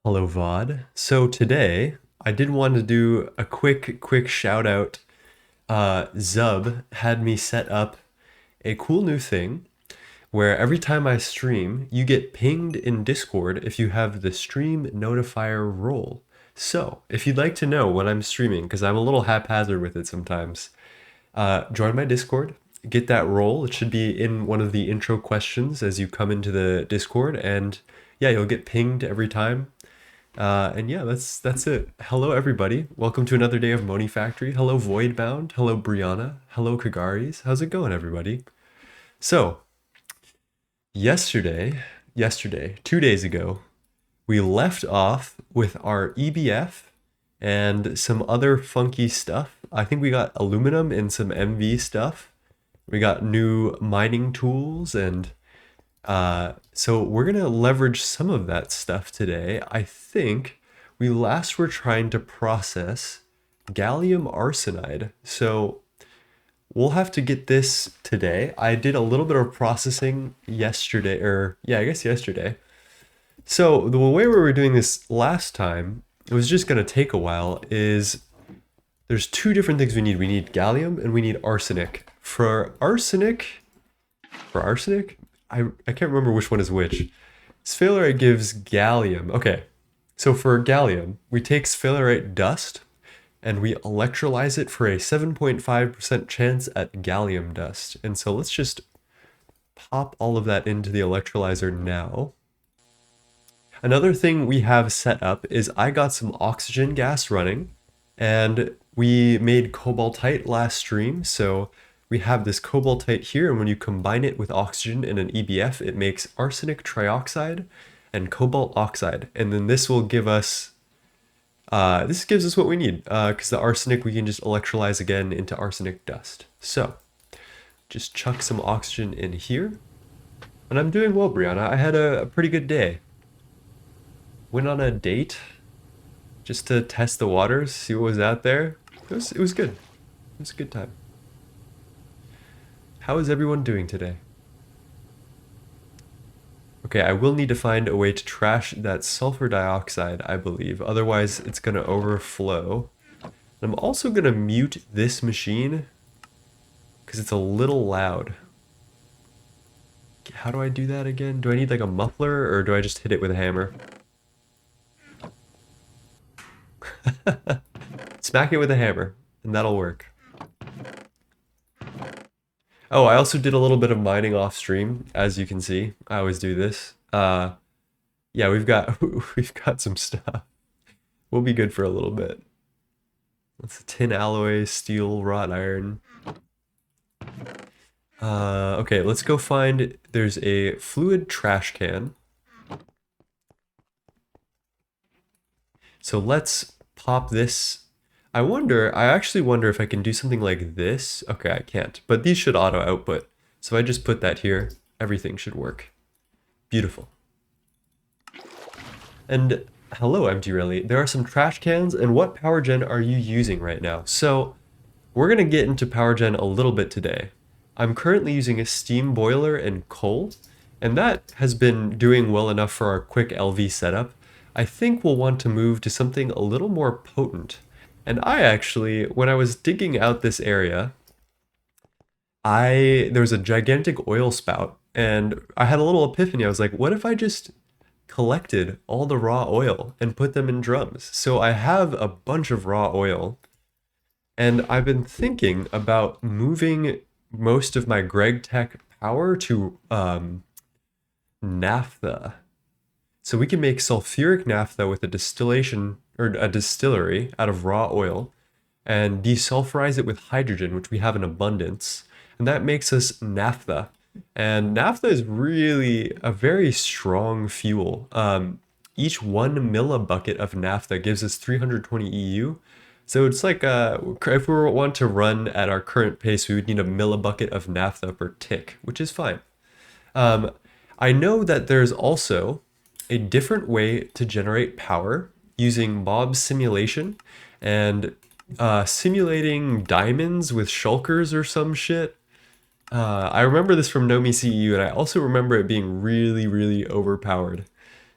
Hello, VOD. So today I did want to do a quick shout out. Zub had me set up a cool new thing where every time I stream, you get pinged in Discord if you have the stream notifier role. So if you'd like to know when I'm streaming, because I'm a little haphazard with it sometimes, join my Discord. Get that role. It should be in one of the intro questions as you come into the Discord, and yeah, you'll get pinged every time. And yeah, that's it. Hello, everybody. Welcome to another day of Monifactory. Hello, Voidbound. Hello, Brianna. Hello, Kagaris. How's it going, everybody? So, yesterday, 2 days ago, we left off with our EBF and some other funky stuff. I think we got aluminum and some MV stuff. We got new mining tools and so we're gonna leverage some of that stuff today. I think we last were trying to process gallium arsenide. So we'll have to get this today. I did a little bit of processing yesterday, or yeah, I guess yesterday. So the way we were doing this last time, it was just gonna take a while, is there's two different things we need. We need gallium and we need arsenic. For arsenic, I can't remember which one is which. Sphalerite gives gallium. Okay, so for gallium, we take sphalerite dust and we electrolyze it for a 7.5% chance at gallium dust. And so let's just pop all of that into the electrolyzer now. Another thing we have set up is I got some oxygen gas running and we made cobaltite last stream. So we have this cobaltite here, and when you combine it with oxygen in an EBF, it makes arsenic trioxide and cobalt oxide. And then this will give us, this gives us what we need, because the arsenic we can just electrolyze again into arsenic dust. So just chuck some oxygen in here. And I'm doing well, Brianna. I had a pretty good day. Went on a date just to test the waters, see what was out there. It was good. It was a good time. How is everyone doing today? Okay, I will need to find a way to trash that sulfur dioxide, I believe. Otherwise, it's going to overflow. I'm also going to mute this machine because it's a little loud. How do I do that again? Do I need like a muffler or do I just hit it with a hammer? Smack it with a hammer and that'll work. Oh, I also did a little bit of mining off stream, as you can see. I always do this. Yeah, we've got we've got some stuff. We'll be good for a little bit. That's a tin alloy, steel, wrought iron. Okay, let's go find, there's a fluid trash can. So let's pop this. I actually wonder if I can do something like this. Okay, I can't, but these should auto output. So if I just put that here, everything should work. Beautiful. And hello, Empty Rally. There are some trash cans, and what power gen are you using right now? So we're gonna get into power gen a little bit today. I'm currently using a steam boiler and coal, and that has been doing well enough for our quick LV setup. I think we'll want to move to something a little more potent. And I actually, when I was digging out this area, there was a gigantic oil spout, and I had a little epiphany. I was like, what if I just collected all the raw oil and put them in drums? So I have a bunch of raw oil, and I've been thinking about moving most of my Greg Tech power to naphtha. So we can make sulfuric naphtha with a distillation or a distillery out of raw oil and desulfurize it with hydrogen, which we have in abundance. And that makes us naphtha. And naphtha is really a very strong fuel. Each 1 millibucket of naphtha gives us 320 EU. So it's like if we want to run at our current pace, we would need a millibucket of naphtha per tick, which is fine. I know that there's also a different way to generate power using Bob's simulation and simulating diamonds with shulkers or some shit. I remember this from Nomi CEU, and I also remember it being really, really overpowered.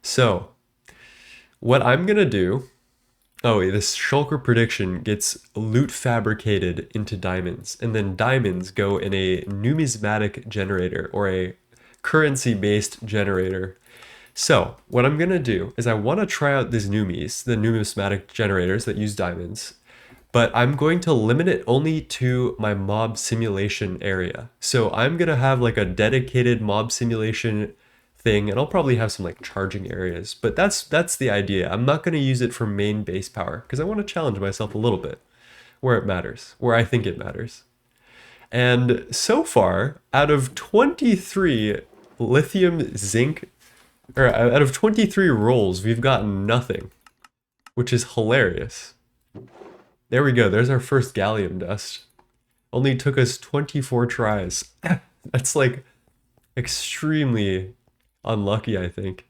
So What I'm gonna do, oh, this shulker prediction gets loot fabricated into diamonds, and then diamonds go in a numismatic generator or a currency-based generator. So what I'm gonna do is I want to try out these numis, the numismatic generators that use diamonds, but I'm going to limit it only to my mob simulation area. So I'm gonna have like a dedicated mob simulation thing, and I'll probably have some like charging areas, but that's the idea. I'm not gonna use it for main base power because I want to challenge myself a little bit where it matters, where I think it matters. And so far, out of 23 lithium zinc, or out of 23 rolls, we've gotten nothing, which is hilarious. There we go. There's our first gallium dust. Only took us 24 tries. That's like extremely unlucky, I think.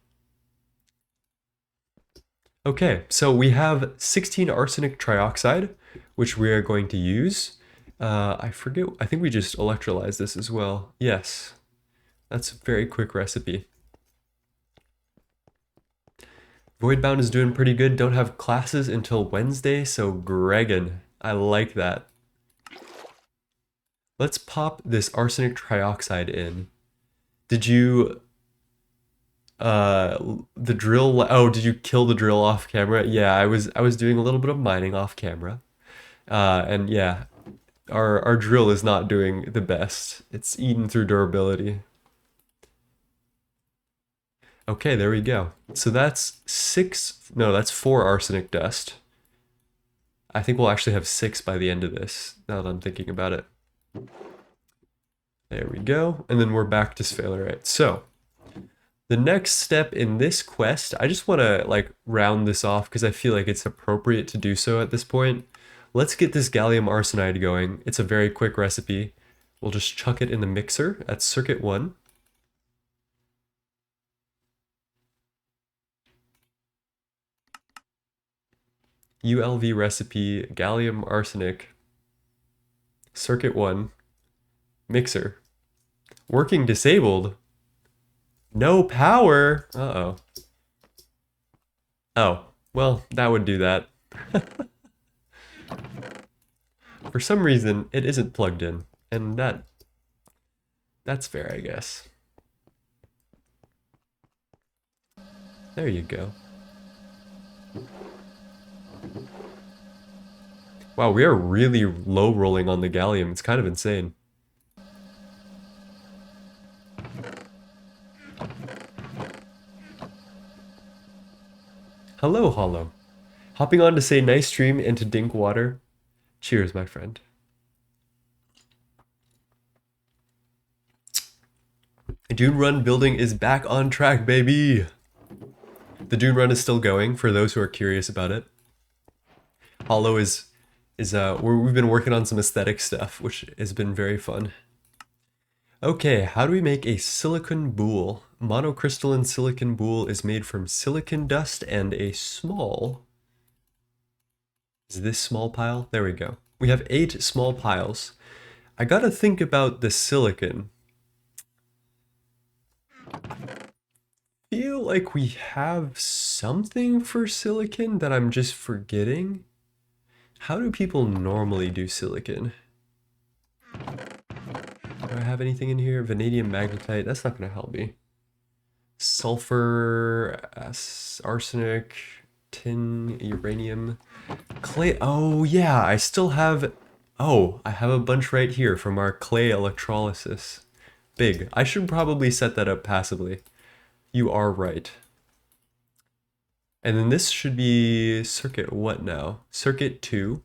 Okay, so we have 16 arsenic trioxide, which we are going to use. I forget, I think we just electrolyze this as well. Yes, that's a very quick recipe. Voidbound is doing pretty good. Don't have classes until Wednesday, so Gregan. I like that. Let's pop this arsenic trioxide in. Did you the drill, oh, did you kill the drill off camera? Yeah, I was doing a little bit of mining off camera. And yeah, our drill is not doing the best. It's eaten through durability. Okay, there we go. So that's that's 4 arsenic dust. I think we'll actually have 6 by the end of this, now that I'm thinking about it. There we go. And then we're back to sphalerite. So the next step in this quest, I just want to like round this off because I feel like it's appropriate to do so at this point. Let's get this gallium arsenide going. It's a very quick recipe. We'll just chuck it in the mixer at circuit 1. ULV recipe, gallium arsenic, circuit 1, mixer. Working disabled. No power. Uh-oh. Oh, well, that would do that. For some reason, it isn't plugged in, and that's fair, I guess. There you go. Wow, we are really low rolling on the gallium. It's kind of insane. Hello, Hollow. Hopping on to say nice stream and to dink water. Cheers, my friend. Dune Run building is back on track, baby. The Dune Run is still going for those who are curious about it. Hollow we've been working on some aesthetic stuff, which has been very fun. Okay, how do we make a silicon boule? Monocrystalline silicon boule is made from silicon dust and a small... Is this small pile? There we go. We have 8 small piles. I gotta think about the silicon. Feel like we have something for silicon that I'm just forgetting. How do people normally do silicon? Do I have anything in here? Vanadium magnetite, that's not gonna help me. Sulfur, arsenic, tin, uranium, clay. Oh yeah, I still have, oh, I have a bunch right here from our clay electrolysis. Big. I should probably set that up passively. You are right. And then this should be circuit what now? Circuit 2.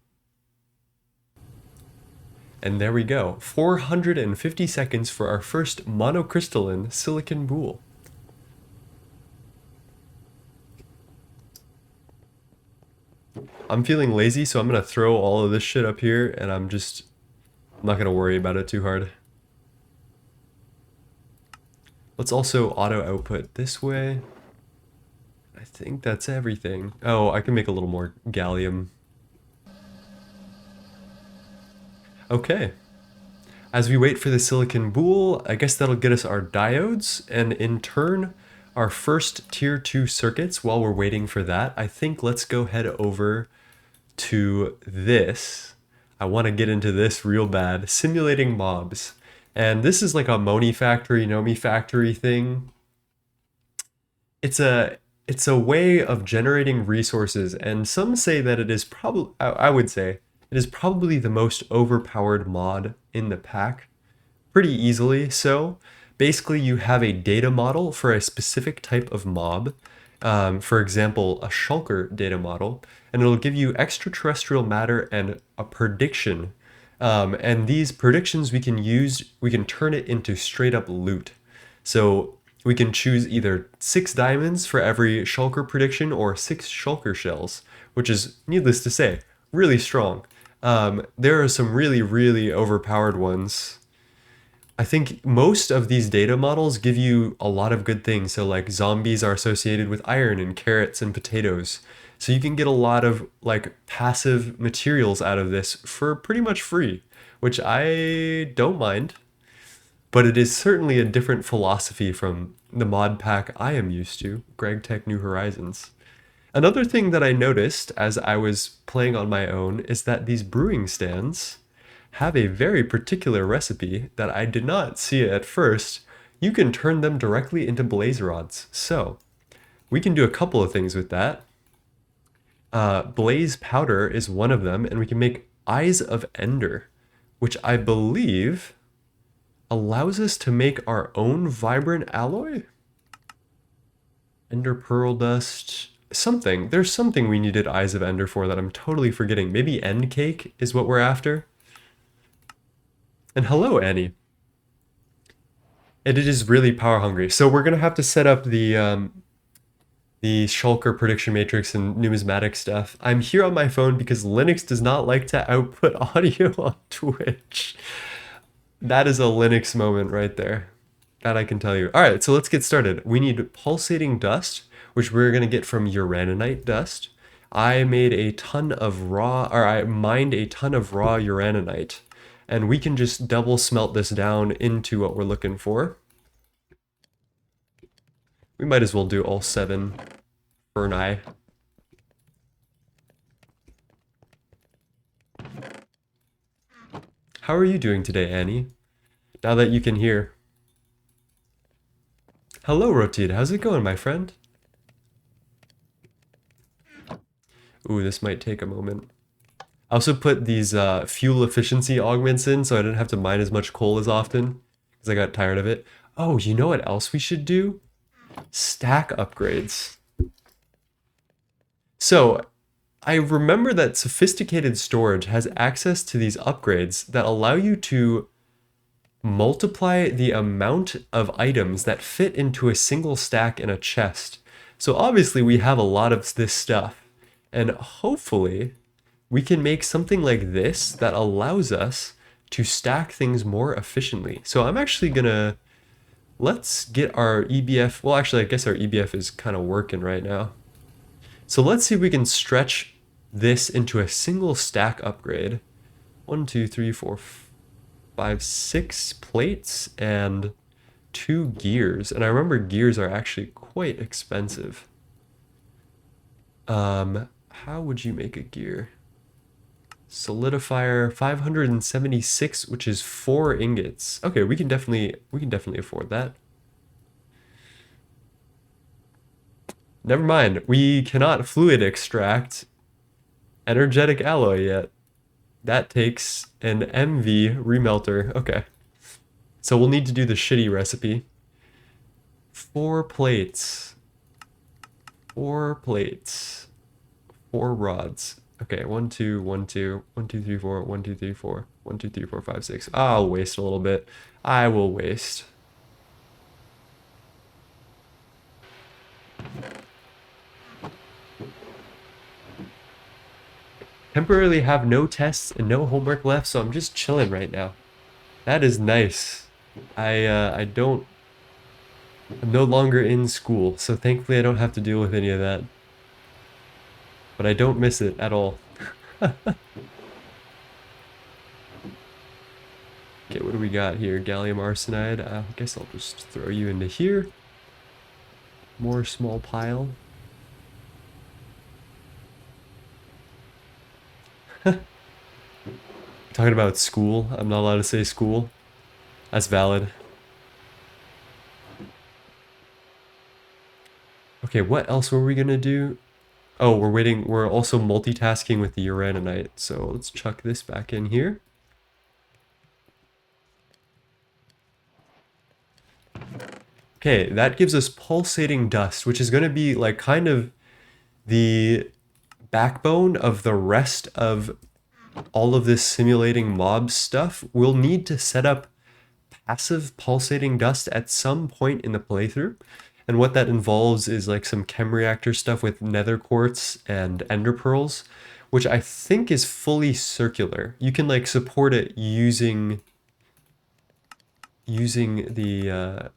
And there we go. 450 seconds for our first monocrystalline silicon boule. I'm feeling lazy, so I'm gonna throw all of this shit up here, and I'm not gonna worry about it too hard. Let's also auto output this way. I think that's everything. Oh, I can make a little more gallium. Okay. As we wait for the silicon boule, I guess that'll get us our diodes, and in turn, our first tier 2 circuits. While we're waiting for that, I think let's go head over to this. I want to get into this real bad. Simulating mobs. And this is like a Monifactory, nomifactory thing. It's a way of generating resources, and some say that it is probably, I would say, it is probably the most overpowered mod in the pack, pretty easily so. Basically, you have a data model for a specific type of mob, for example, a shulker data model, and it'll give you extraterrestrial matter and a prediction. And these predictions we can turn it into straight up loot. So we can choose either 6 diamonds for every shulker prediction or 6 shulker shells, which is, needless to say, really strong. There are some really, really overpowered ones. I think most of these data models give you a lot of good things. So like zombies are associated with iron and carrots and potatoes. So you can get a lot of like passive materials out of this for pretty much free, which I don't mind. But it is certainly a different philosophy from the mod pack I am used to, Greg Tech New Horizons. Another thing that I noticed as I was playing on my own is that these brewing stands have a very particular recipe that I did not see at first. You can turn them directly into blaze rods. So we can do a couple of things with that. Blaze powder is one of them, and we can make Eyes of Ender, which I believe allows us to make our own vibrant alloy? Ender pearl dust. Something. There's something we needed Eyes of Ender for that I'm totally forgetting. Maybe end cake is what we're after? And hello, Annie. And it is really power hungry. So we're gonna have to set up the shulker prediction matrix and numismatic stuff. I'm here on my phone because Linux does not like to output audio on Twitch. That is a Linux moment right there. That I can tell you. All right, so let's get started. We need pulsating dust, which we're gonna get from uraninite dust. I mined a ton of raw uraninite, and we can just double smelt this down into what we're looking for. We might as well do all 7 ferni. How are you doing today, Annie? Now that you can hear. Hello, Rotid. How's it going, my friend? Ooh, this might take a moment. I also put these fuel efficiency augments in so I didn't have to mine as much coal as often because I got tired of it. Oh, you know what else we should do? Stack upgrades. So I remember that sophisticated storage has access to these upgrades that allow you to multiply the amount of items that fit into a single stack in a chest. So obviously we have a lot of this stuff, and hopefully we can make something like this that allows us to stack things more efficiently. So I'm actually gonna, let's get our EBF, well actually I guess our EBF is kind of working right now. So let's see if we can stretch this into a single stack upgrade. 1, 2, 3, 4, 5, 6 plates and 2 gears. And I remember gears are actually quite expensive. How would you make a gear? Solidifier 576, which is 4 ingots. Okay, we can definitely afford that. Never mind, we cannot fluid extract energetic alloy yet. That takes an MV remelter. Okay. So we'll need to do the shitty recipe. 4 plates. 4 plates. 4 rods. Okay, 1, 2, 1, 2, 1, 2, 3, 4, 1, 2, 3, 4, 1, 2, 3, 4, 5, 6. I'll waste a little bit. I will waste. Temporarily have no tests and no homework left, so I'm just chilling right now. That is nice. I'm no longer in school, so thankfully I don't have to deal with any of that. But I don't miss it at all. Okay, what do we got here? Gallium arsenide. I guess I'll just throw you into here. More small pile. Talking about school. I'm not allowed to say school. That's valid. Okay, what else were we gonna do? Oh, we're waiting. We're also multitasking with the uraninite. So let's chuck this back in here. Okay, that gives us pulsating dust, which is going to be like kind of the backbone of the rest of all of this simulating mob stuff. We'll need to set up passive pulsating dust at some point in the playthrough. And what that involves is like some chem reactor stuff with nether quartz and ender pearls, which I think is fully circular. You can like support it using the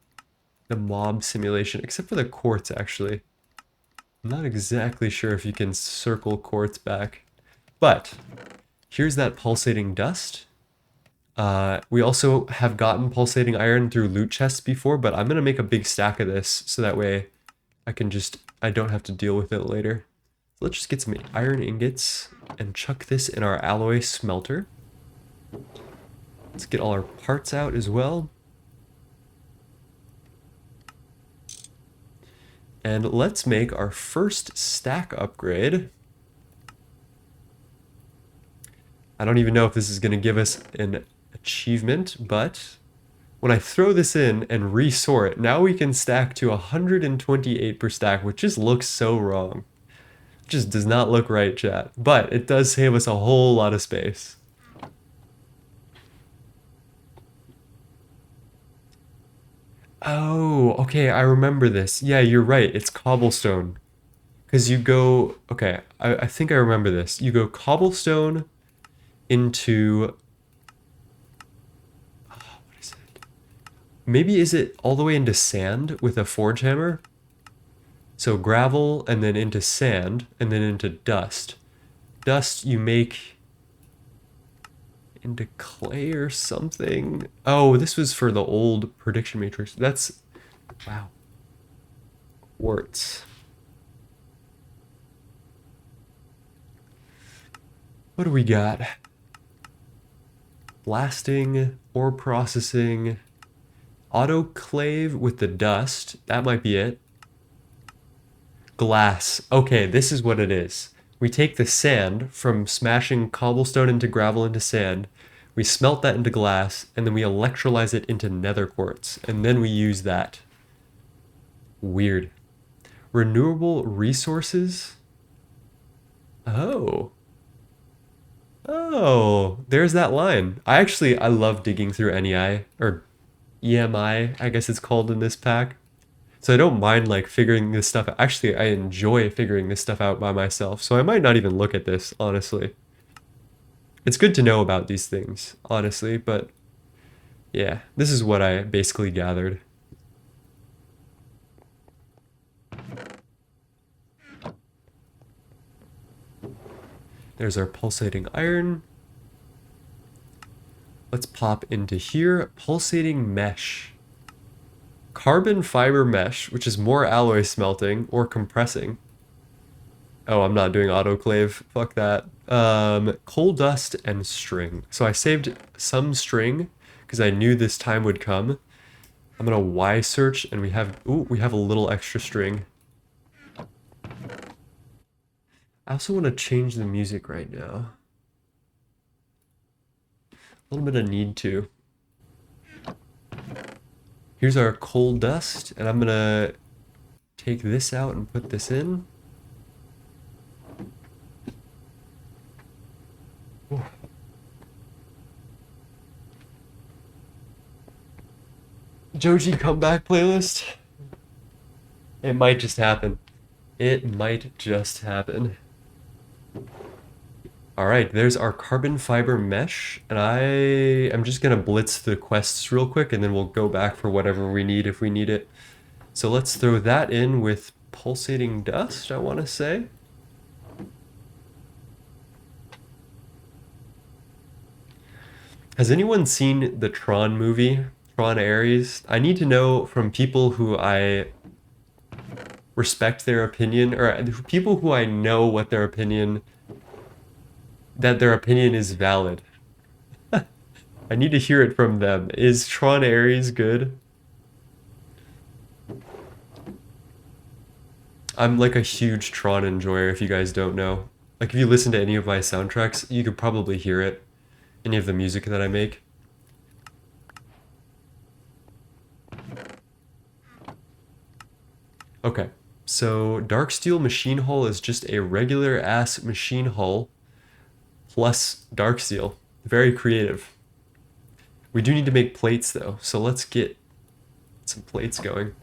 mob simulation, except for the quartz actually. I'm not exactly sure if you can circle quartz back, but here's that pulsating dust. We also have gotten pulsating iron through loot chests before, but I'm gonna make a big stack of this so that way I don't have to deal with it later. So let's just get some iron ingots and chuck this in our alloy smelter. Let's get all our parts out as well. And let's make our first stack upgrade. I don't even know if this is going to give us an achievement, but when I throw this in and resort it, now we can stack to 128 per stack, which just looks so wrong. It just does not look right, chat. But it does save us a whole lot of space. Oh, okay, I remember this. Yeah, you're right. It's cobblestone. Because you go, okay, I think I remember this. You go cobblestone into, what is it? Maybe is it all the way into sand with a forge hammer? So gravel and then into sand and then into dust. Dust you make into clay or something. Oh, this was for the old prediction matrix. That's, wow. Quartz. What do we got? Blasting, ore processing, autoclave with the dust. That might be it. Glass. Okay, this is what it is. We take the sand from smashing cobblestone into gravel into sand. We smelt that into glass, and then we electrolyze it into nether quartz. And then we use that. Weird. Renewable resources? Oh. Oh, there's that line. I love digging through NEI, or EMI, I guess it's called in this pack. So I don't mind like figuring this stuff out. Actually, I enjoy figuring this stuff out by myself. So I might not even look at this, honestly. It's good to know about these things, honestly, but yeah, this is what I basically gathered. There's our pulsating iron. Let's pop into here. Pulsating mesh. Carbon fiber mesh, which is more alloy smelting or compressing. Oh, I'm not doing autoclave. Fuck that. Coal dust and string. So I saved some string because I knew this time would come. I'm gonna Y search and we have a little extra string. I also want to change the music right now. A little bit of need to. Here's our coal dust, and I'm gonna take this out and put this in. Ooh. Joji comeback playlist. It might just happen. It might just happen. All right, there's our carbon fiber mesh, and I am just gonna blitz the quests real quick, and then we'll go back for whatever we need if we need it. So let's throw that in with pulsating dust, I want to say. Has anyone seen the Tron movie, Tron Ares? I need to know from people who I respect their opinion, or people who I know what their opinion, that their opinion is valid. I need to hear it from them. Is Tron Ares good? I'm like a huge Tron enjoyer, if you guys don't know. Like, if you listen to any of my soundtracks, you could probably hear it. Any of the music that I make. Okay, so Dark Steel Machine Hull is just a regular ass machine hull plus Dark Steel. Very creative. We do need to make plates though, so let's get some plates going.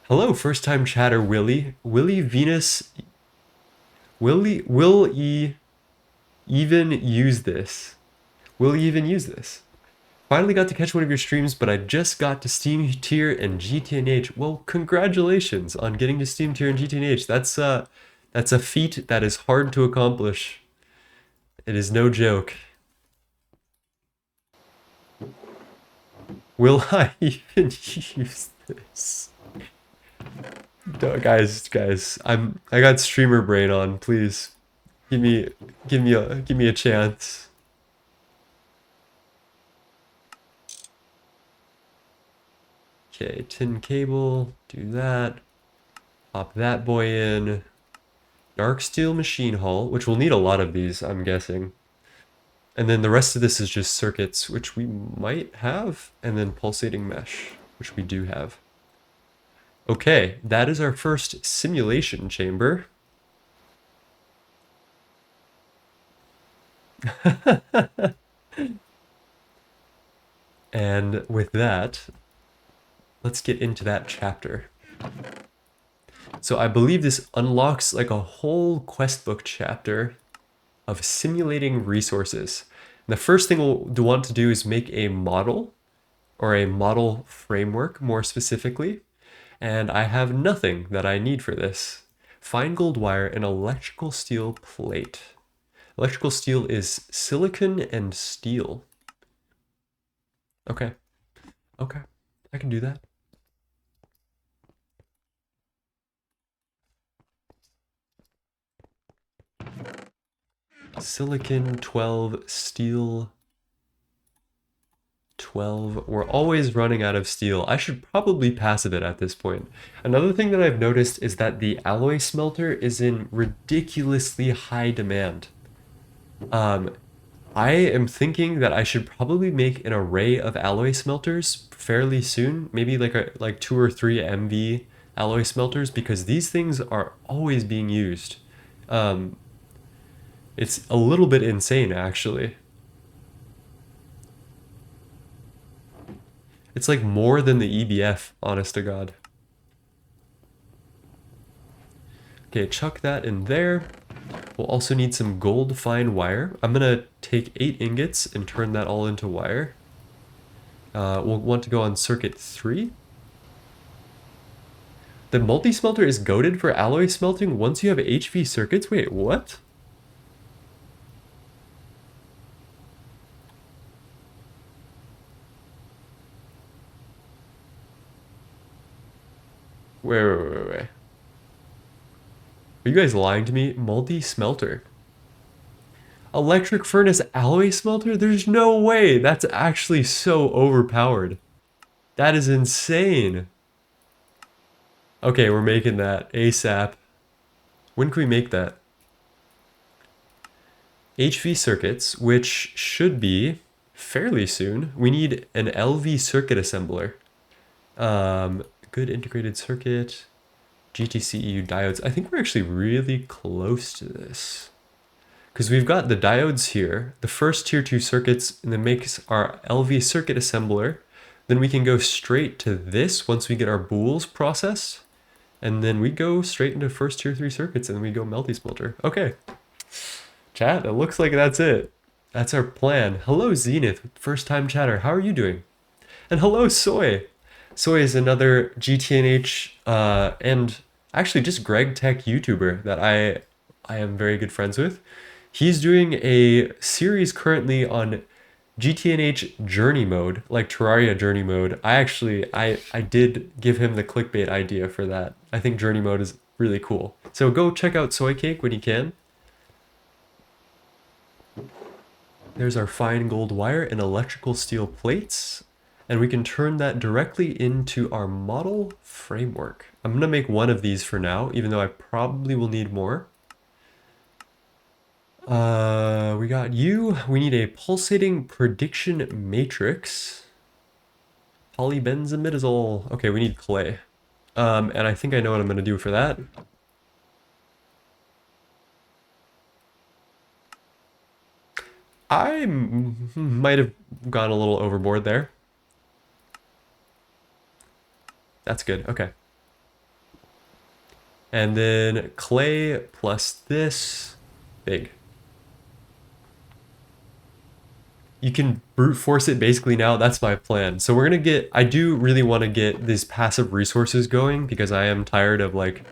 Hello, first time chatter Willie. Willie Venus. Will he even use this? Will he even use this? Finally got to catch one of your streams, but I just got to Steam Tier and GTNH. Well, congratulations on getting to Steam Tier and GTNH. That's a feat that is hard to accomplish. It is no joke. Will I even use this? Guys, I got streamer brain on. Please, give me a chance. Okay, tin cable, do that. Pop that boy in. Dark steel machine hull, which we'll need a lot of these, I'm guessing. And then the rest of this is just circuits, which we might have, and then pulsating mesh, which we do have. Okay, that is our first simulation chamber. And with that, let's get into that chapter. So I believe this unlocks like a whole quest book chapter of simulating resources. And the first thing we'll want to do is make a model, or a model framework more specifically. And I have nothing that I need for this. Fine gold wire and electrical steel plate. Electrical steel is silicon and steel. Okay. Okay. I can do that. Silicon 12, steel 12. We're always running out of steel. I should probably passive it at this point. Another thing that I've noticed is that the alloy smelter is in ridiculously high demand. I am thinking that I should probably make an array of alloy smelters fairly soon. Maybe like 2 or 3 MV alloy smelters, because these things are always being used. It's a little bit insane, actually. It's like more than the EBF, honest to God. Okay, chuck that in there. We'll also need some gold fine wire. I'm gonna take 8 ingots and turn that all into wire. We'll want to go on circuit 3. The multi-smelter is goated for alloy smelting once you have HV circuits? Wait, what? Wait. Are you guys lying to me? Multi-smelter. Electric furnace alloy smelter? There's no way. That's actually so overpowered. That is insane. Okay, we're making that ASAP. When can we make that? HV circuits, which should be fairly soon. We need an LV circuit assembler. Good integrated circuit. GTCEU diodes. I think we're actually really close to this. Because we've got the diodes here, the first tier 2 circuits, and then makes our LV circuit assembler. Then we can go straight to this once we get our bools processed. And then we go straight into first tier 3 circuits, and then we go multi-smelter. Okay. Chat, it looks like that's it. That's our plan. Hello, Zenith, first time chatter. How are you doing? And hello, Soy. Soy is another GTNH and actually just Greg Tech YouTuber that I am very good friends with. He's doing a series currently on GTNH journey mode, like Terraria journey mode. I did give him the clickbait idea for that. I think journey mode is really cool. So go check out Soy Cake when you can. There's our fine gold wire and electrical steel plates. And we can turn that directly into our model framework. I'm gonna make one of these for now, even though I probably will need more. We got you. We need a pulsating prediction matrix. Polybenzimidazole. Okay, we need clay. And I think I know what I'm gonna do for that. I might have gone a little overboard there. That's good, okay. And then clay plus this, big. You can brute force it basically now. That's my plan. So we're gonna get, I do really want to get these passive resources going because I am tired of like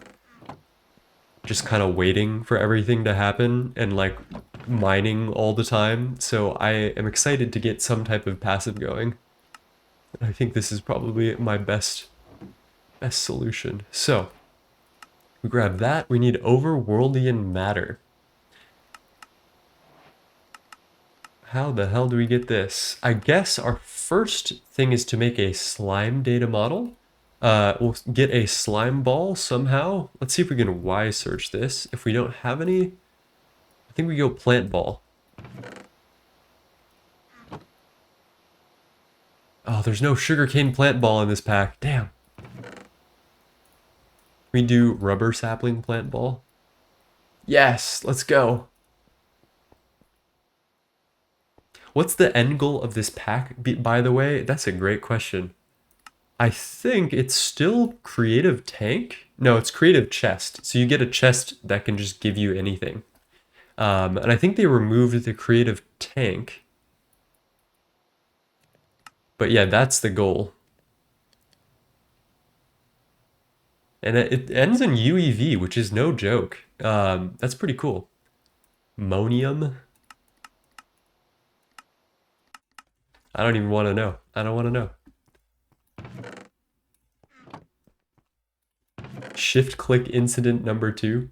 just kind of waiting for everything to happen and like mining all the time. So I am excited to get some type of passive going. I think this is probably my best solution. So we grab that. We need overworldian matter. How the hell do we get this? I guess our first thing is to make a slime data model. We'll get a slime ball somehow. Let's see if we can Y search this. If we don't have any, I think we go plant ball. Oh, there's no sugarcane plant ball in this pack. Damn. We do rubber sapling plant ball. Yes, let's go. What's the end goal of this pack, by the way? That's a great question. I think it's still creative tank. No, it's creative chest. So you get a chest that can just give you anything. And I think they removed the creative tank. But yeah, that's the goal. And it ends in UEV, which is no joke. That's pretty cool. Monium. I don't even want to know. I don't want to know. Shift click incident number 2.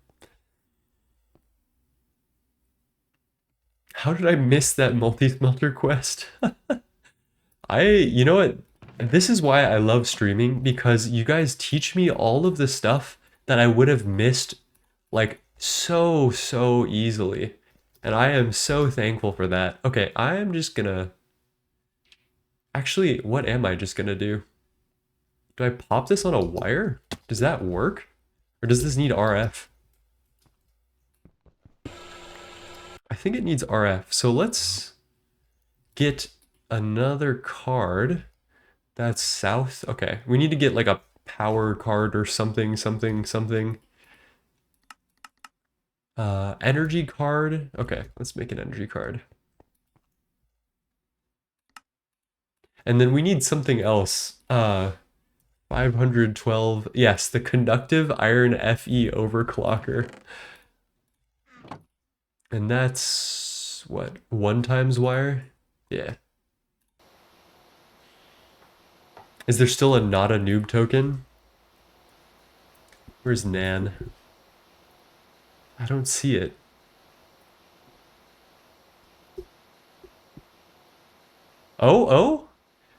How did I miss that multi-smelter quest? You know what? This is why I love streaming, because you guys teach me all of the stuff that I would have missed like so easily. And I am so thankful for that. Okay, I am just gonna... Actually, what am I just gonna do? Do I pop this on a wire? Does that work? Or does this need RF? I think it needs RF. So let's get another card. That's south. Okay, we need to get like a power card or something. Energy card. Okay, let's make an energy card. And then we need something else. 512. Yes, the conductive iron Fe overclocker. And that's what? 1 times wire? Yeah. Is there still a not a noob token? Where's Nan? I don't see it. Oh?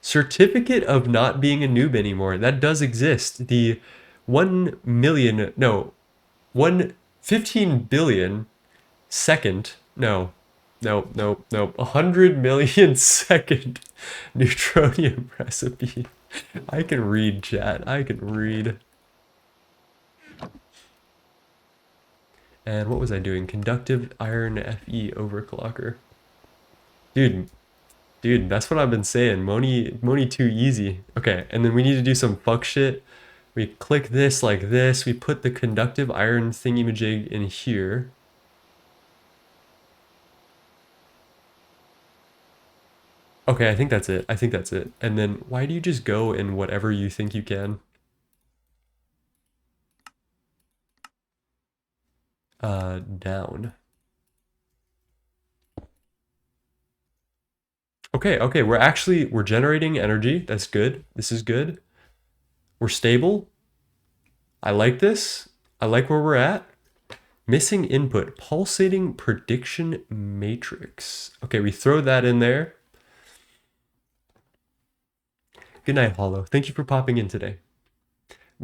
Certificate of not being a noob anymore. That does exist. The 1 million, no, 15 billion second, no, 100 million second neutronium recipe. I can read, chat. I can read. And what was I doing? Conductive iron Fe overclocker. Dude, that's what I've been saying. Moni too easy. Okay, and then we need to do some fuck shit. We click this like this. We put the conductive iron thingy-majig in here. Okay, I think that's it. And then why do you just go in whatever you think you can? Down. Okay, we're generating energy. That's good. This is good. We're stable. I like this. I like where we're at. Missing input, pulsating prediction matrix. Okay, we throw that in there. Good night, Hollow. Thank you for popping in today.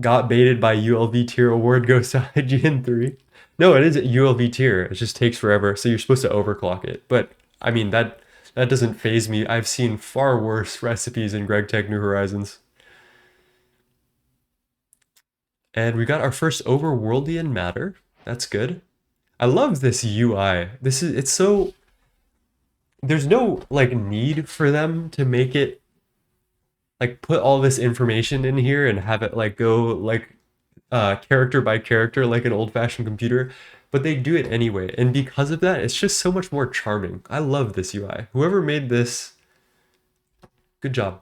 Got baited by ULV tier award goes to IGN 3. No, it is ULV tier. It just takes forever. So you're supposed to overclock it. But I mean that doesn't phase me. I've seen far worse recipes in Greg Tech New Horizons. And we got our first overworldian matter. That's good. I love this UI. It's so there's no like need for them to make it like put all this information in here and have it like go like character by character like an old-fashioned computer, but they do it anyway. And because of that, it's just so much more charming. I love this UI. Whoever made this, good job.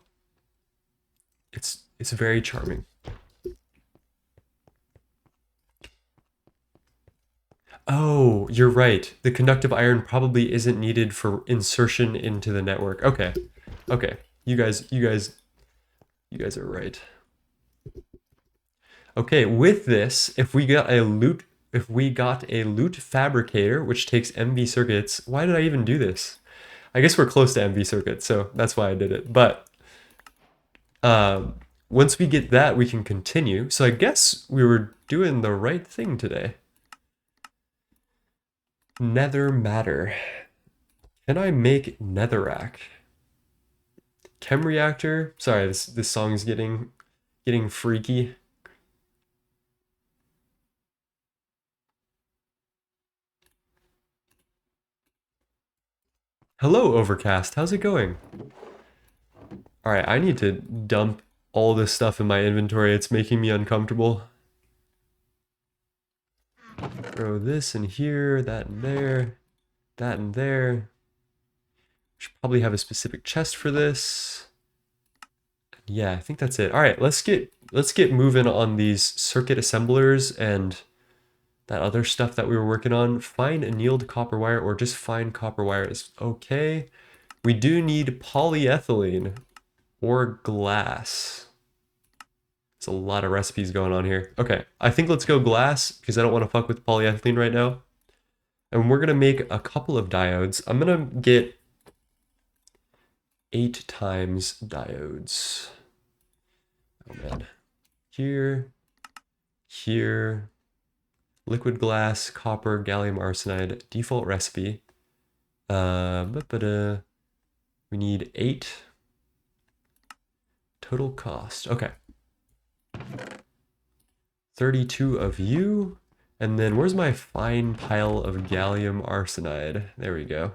It's very charming. Oh, you're right. The conductive iron probably isn't needed for insertion into the network. Okay. Okay. You guys are right. Okay, with this, if we got a loot fabricator, which takes MV circuits, why did I even do this? I guess we're close to MV circuits, so that's why I did it. But once we get that, we can continue. So I guess we were doing the right thing today. Nether matter. Can I make netherrack? Chem reactor. Sorry, this song's getting freaky. Hello, Overcast. How's it going? All right, I need to dump all this stuff in my inventory. It's making me uncomfortable. Throw this in here, that in there, that in there. Should probably have a specific chest for this. Yeah, I think that's it. All right, let's get moving on these circuit assemblers and that other stuff that we were working on. Fine annealed copper wire or just fine copper wire is okay. We do need polyethylene or glass. There's a lot of recipes going on here. Okay, I think let's go glass because I don't want to fuck with polyethylene right now. And we're gonna make a couple of diodes. I'm gonna get 8 times diodes. Oh man. Here, here, liquid glass, copper, gallium arsenide, default recipe. We need 8. Total cost. Okay. 32 of you. And then where's my fine pile of gallium arsenide? There we go.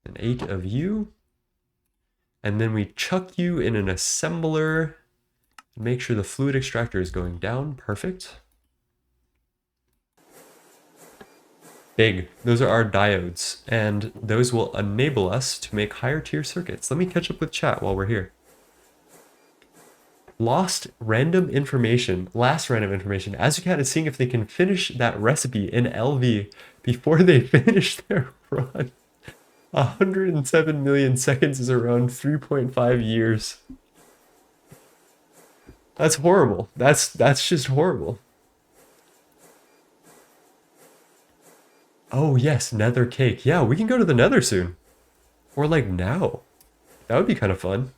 And 8 of you. And then we chuck you in an assembler. Make sure the fluid extractor is going down. Perfect. Big. Those are our diodes. And those will enable us to make higher tier circuits. Let me catch up with chat while we're here. Last random information. Azucat is seeing if they can finish that recipe in LV before they finish their run. 107 million seconds is around 3.5 years. That's horrible. That's just horrible. Oh yes, nether cake. Yeah, we can go to the nether soon. Or like now. That would be kind of fun.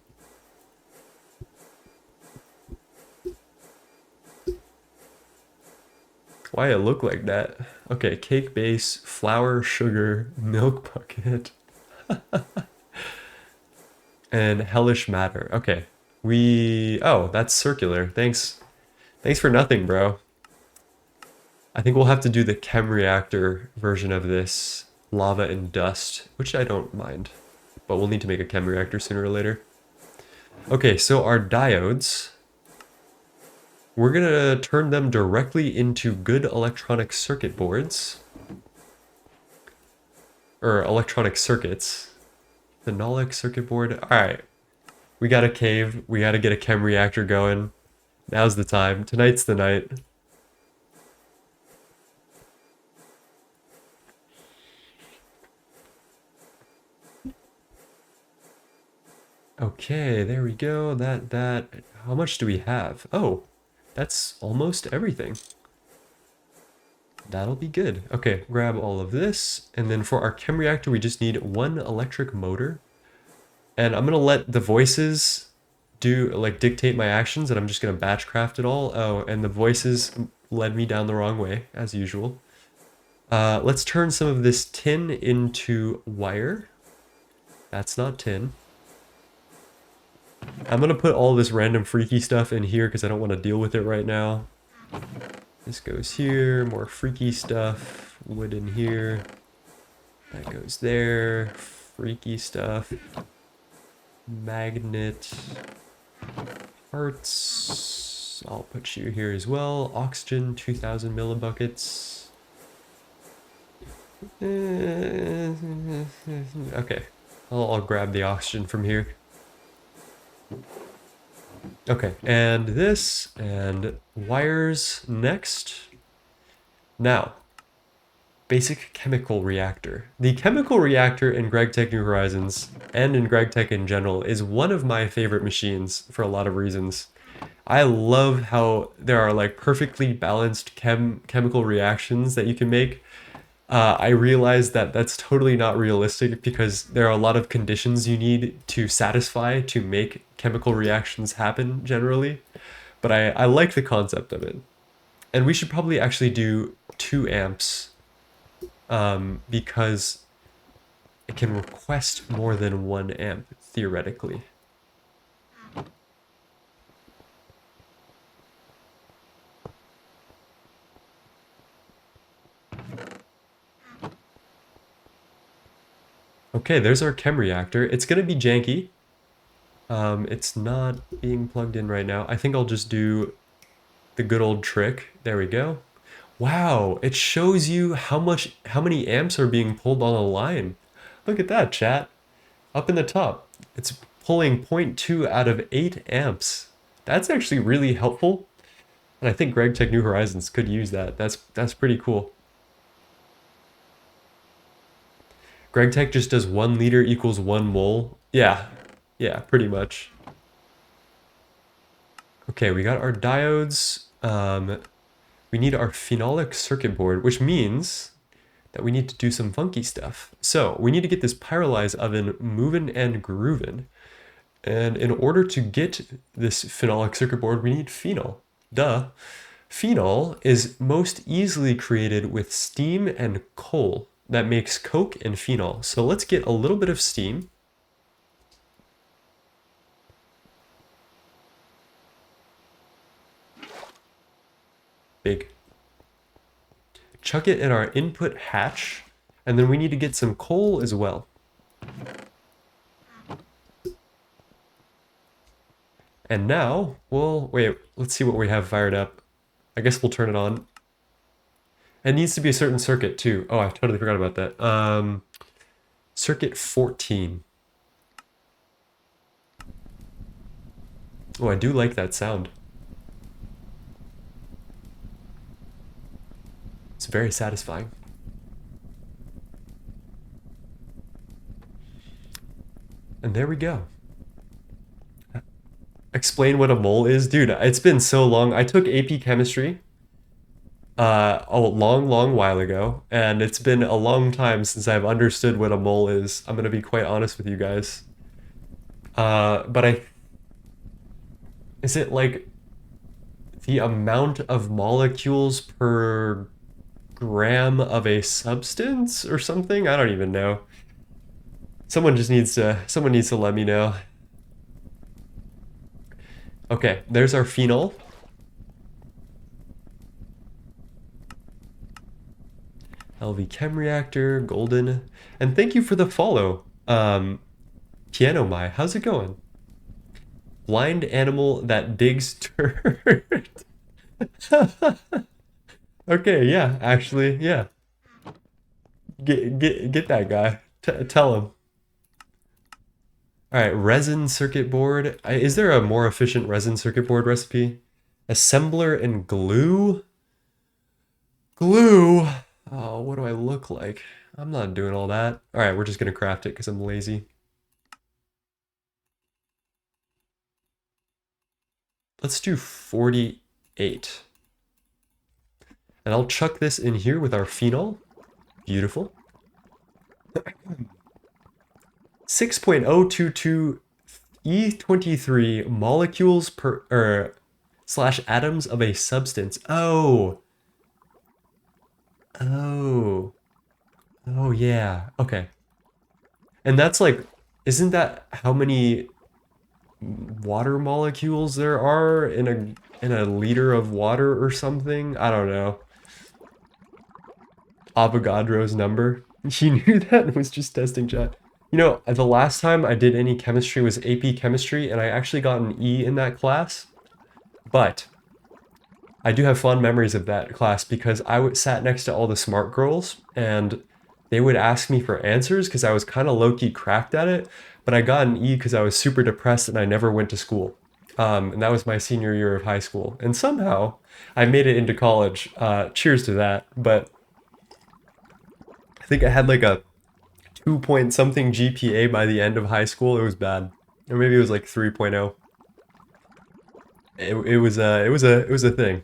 Why it look like that? Okay, cake base, flour, sugar, milk bucket. And hellish matter. Okay. Oh, that's circular. Thanks for nothing, bro. I think we'll have to do the chem reactor version of this, lava and dust, which I don't mind, but we'll need to make a chem reactor sooner or later. Okay, so our diodes, we're gonna turn them directly into good electronic circuit boards, or electronic circuits. Phenolic circuit board. All right, we got a cave. We got to get a chem reactor going. Now's the time. Tonight's the night. Okay, there we go. How much do we have? Oh, that's almost everything. That'll be good. Okay, grab all of this. And then for our chem reactor, we just need one electric motor. And I'm gonna let the voices dictate my actions, and I'm just gonna batch craft it all. Oh, and the voices led me down the wrong way, as usual. Let's turn some of this tin into wire. That's not tin. I'm gonna put all this random freaky stuff in here because I don't want to deal with it right now. This goes here, more freaky stuff. Wood in here. That goes there. Freaky stuff. Magnet. Parts. I'll put you here as well. Oxygen, 2,000 millibuckets. Okay. I'll grab the oxygen from here. Okay, and this, and wires next. Now, basic chemical reactor. The chemical reactor in GregTech New Horizons, and in GregTech in general, is one of my favorite machines for a lot of reasons. I love how there are like perfectly balanced chemical reactions that you can make. I realize that that's totally not realistic because there are a lot of conditions you need to satisfy to make chemical reactions happen generally. But I like the concept of it. And we should probably actually do 2 amps because it can request more than 1 amp theoretically. Okay, there's our chem reactor. It's going to be janky. It's not being plugged in right now. I think I'll just do the good old trick. There we go. Wow, it shows you how many amps are being pulled on a line. Look at that, chat. Up in the top. It's pulling 0.2 out of 8 amps. That's actually really helpful. And I think GregTech New Horizons could use that. That's pretty cool. GregTech just does 1 liter equals 1 mole. Yeah, pretty much. Okay, we got our diodes. We need our phenolic circuit board, which means that we need to do some funky stuff. So we need to get this pyrolyze oven moving and grooving. And in order to get this phenolic circuit board, we need phenol. Duh. Phenol is most easily created with steam and coal. That makes coke and phenol. So let's get a little bit of steam. Big. Chuck it in our input hatch, and then we need to get some coal as well. And now, well, wait, let's see what we have fired up. I guess we'll turn it on. It needs to be a certain circuit too. Oh, I totally forgot about that. Circuit 14. Oh, I do like that sound. It's very satisfying. And there we go. Explain what a mole is? Dude, it's been so long. I took AP chemistry a long while ago, and it's been a long time since I've understood what a mole is. I'm gonna be quite honest with you guys. But is it like the amount of molecules per gram of a substance or something? I don't even know. Someone needs to let me know. Okay, there's our phenol. LV Chem Reactor, golden. And thank you for the follow. Piano Mai, how's it going? Blind animal that digs dirt. Okay, yeah, actually, yeah. Get that guy. Tell him. All right, resin circuit board. Is there a more efficient resin circuit board recipe? Assembler and glue? Glue? Oh, what do I look like? I'm not doing all that. All right, we're just gonna craft it because I'm lazy. let's do 48. And I'll chuck this in here with our phenol. Beautiful. 6.022 E23 molecules per slash atoms of a substance. Oh. Oh. Oh yeah. Okay. And that's like, isn't that how many water molecules there are in a liter of water or something? I don't know. Avogadro's number. He knew that and was just testing chat. You know, the last time I did any chemistry was AP chemistry, and I actually got an E in that class. But I do have fond memories of that class because sat next to all the smart girls, and they would ask me for answers because I was kind of low-key cracked at it. But I got an E because I was super depressed and I never went to school. And that was my senior year of high school. And somehow I made it into college. Cheers to that. But I think I had like a 2 point something GPA by the end of high school. It was bad. Or maybe it was like 3.0. It was a thing.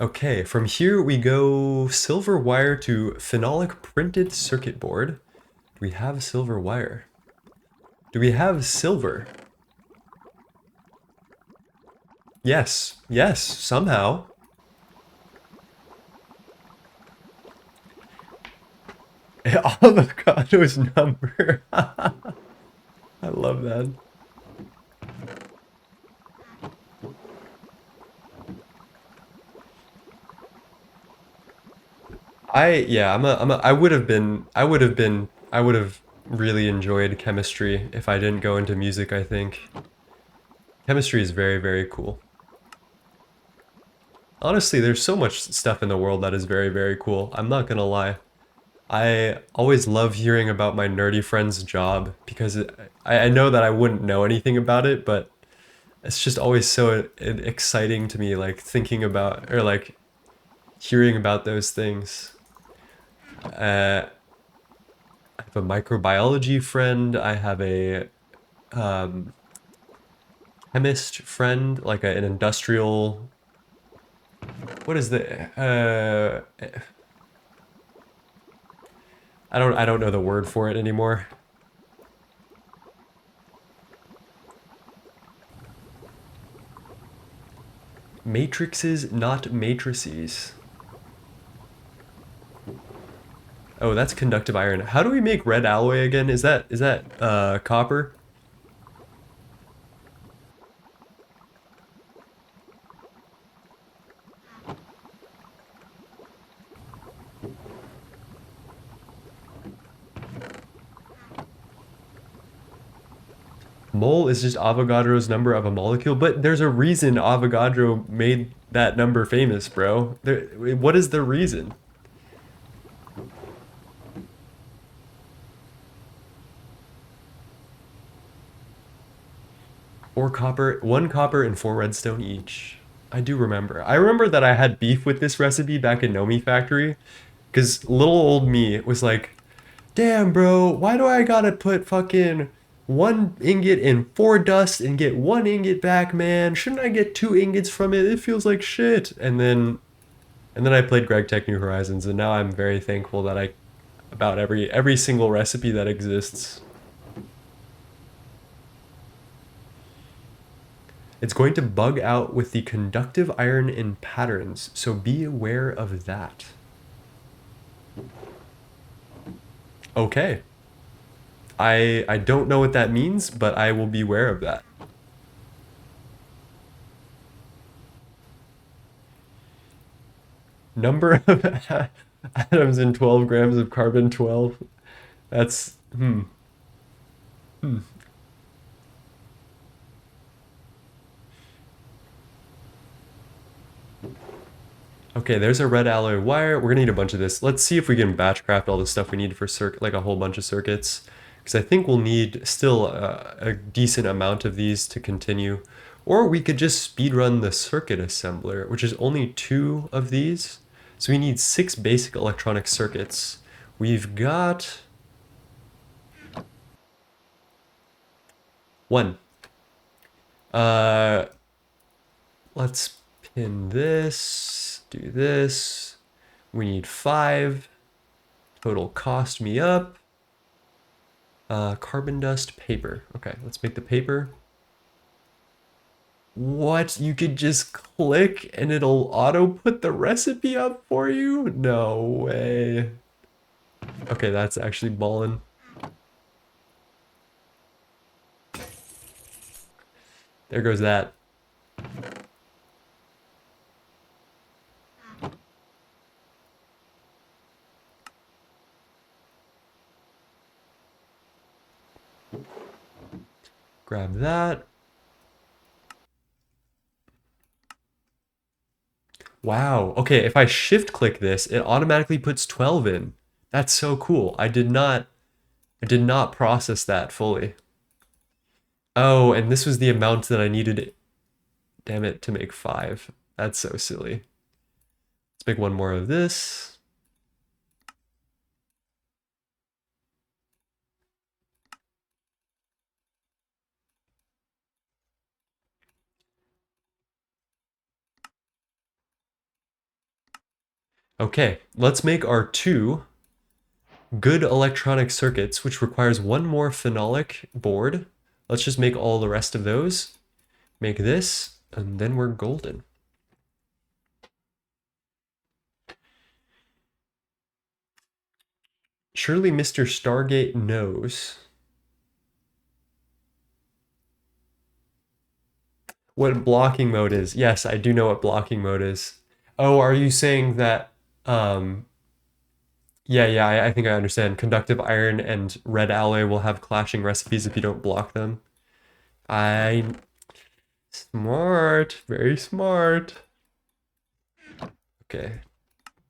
Okay, from here we go silver wire to phenolic printed circuit board. Do we have silver wire? Do we have silver? Yes, yes, somehow. Avocado's number. I love that. Yeah, I would have really enjoyed chemistry if I didn't go into music, I think. Chemistry is very, very cool. Honestly, there's so much stuff in the world that is very, very cool. I'm not gonna lie. I always love hearing about my nerdy friend's job because I know that I wouldn't know anything about it, but it's just always so exciting to me, like thinking about or like hearing about those things. I have a microbiology friend. I have a um, chemist friend, like an industrial. What is the? I don't know the word for it anymore. Matrices, not matrices. Oh, that's conductive iron. How do we make red alloy again? Is that copper? Mole is just Avogadro's number of a molecule, but there's a reason Avogadro made that number famous, bro. What is the reason? One copper and four redstone each. I do remember. I remember that I had beef with this recipe back in Nomifactory, because little old me was like, damn, bro, why do I gotta put fucking one ingot in four dust and get one ingot back, man? Shouldn't I get two ingots from it? It feels like shit. And then I played Greg Tech New Horizons, and now I'm very thankful that I about every single recipe that exists. It's going to bug out with the conductive iron in patterns, so be aware of that. Okay. I don't know what that means, but I will be aware of that. Number of atoms in 12 grams of carbon 12. That's hmm. Okay, there's a red alloy wire. We're gonna need a bunch of this. Let's see if we can batch craft all the stuff we need for like a whole bunch of circuits. Because I think we'll need still a decent amount of these to continue. Or we could just speed run the circuit assembler, which is only two of these. So we need 6 basic electronic circuits. We've got 1. Uh, let's pin this, do this. We need 5. Total cost me up. Carbon dust, paper. Okay, let's make the paper. What? You could just click and it'll auto put the recipe up for you? No way. Okay, that's actually ballin'. There goes that. Grab that. Wow. Okay, if I shift click this, it automatically puts 12 in. That's so cool. I did not process that fully. Oh, and this was the amount that I needed, damn it, to make 5. That's so silly. Let's make one more of this. Okay, let's make our 2 good electronic circuits, which requires 1 more phenolic board. Let's just make all the rest of those. Make this, and then we're golden. Surely Mr. Stargate knows what blocking mode is. Yes, I do know what blocking mode is. Oh, are you saying that, yeah, I think I understand. Conductive iron and red alloy will have clashing recipes if you don't block them. I Smart, very smart. Okay,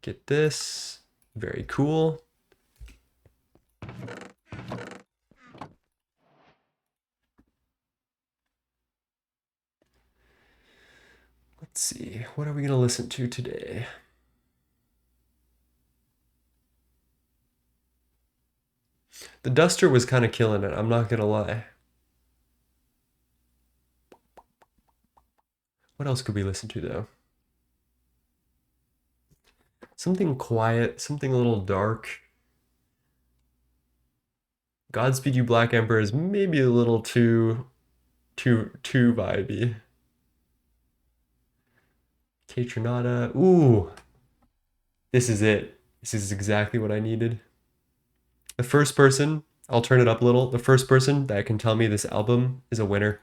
get this. Very cool. Let's see, what are we gonna listen to today? The Duster was kind of killing it, I'm not gonna lie. What else could we listen to though? Something quiet, something a little dark. Godspeed You Black Emperor is maybe a little too vibey. Catronata. Ooh. This is it. This is exactly what I needed. The first person, I'll turn it up a little. The first person that can tell me this album is a winner.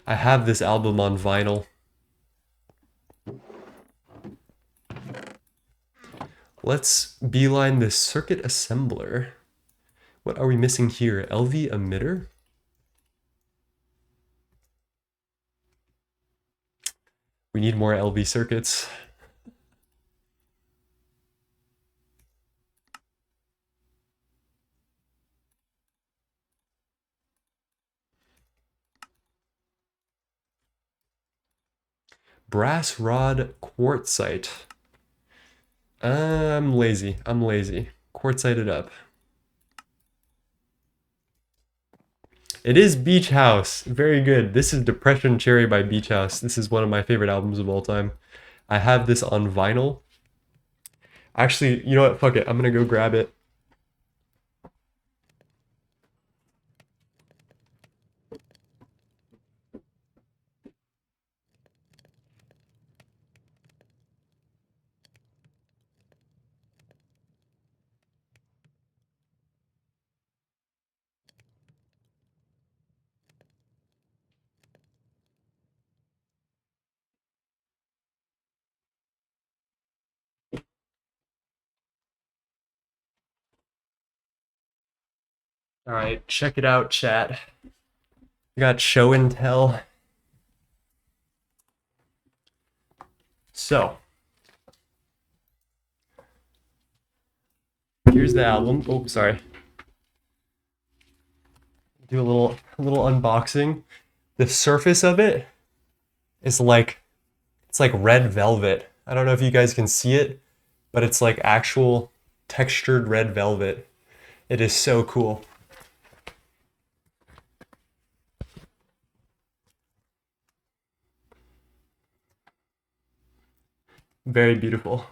I have this album on vinyl. Let's beeline this circuit assembler. What are we missing here? LV emitter? We need more LV circuits. Brass rod quartzite. I'm lazy. Quartzite it up. It is Beach House. Very good. This is Depression Cherry by Beach House. This is one of my favorite albums of all time. I have this on vinyl. Actually, you know what? Fuck it. I'm gonna go grab it. All right, check it out, chat. We got show and tell. So, here's the album. Oh, sorry. Do a little unboxing. The surface of it is like, it's like red velvet. I don't know if you guys can see it, but it's like actual textured red velvet. It is so cool. Very beautiful.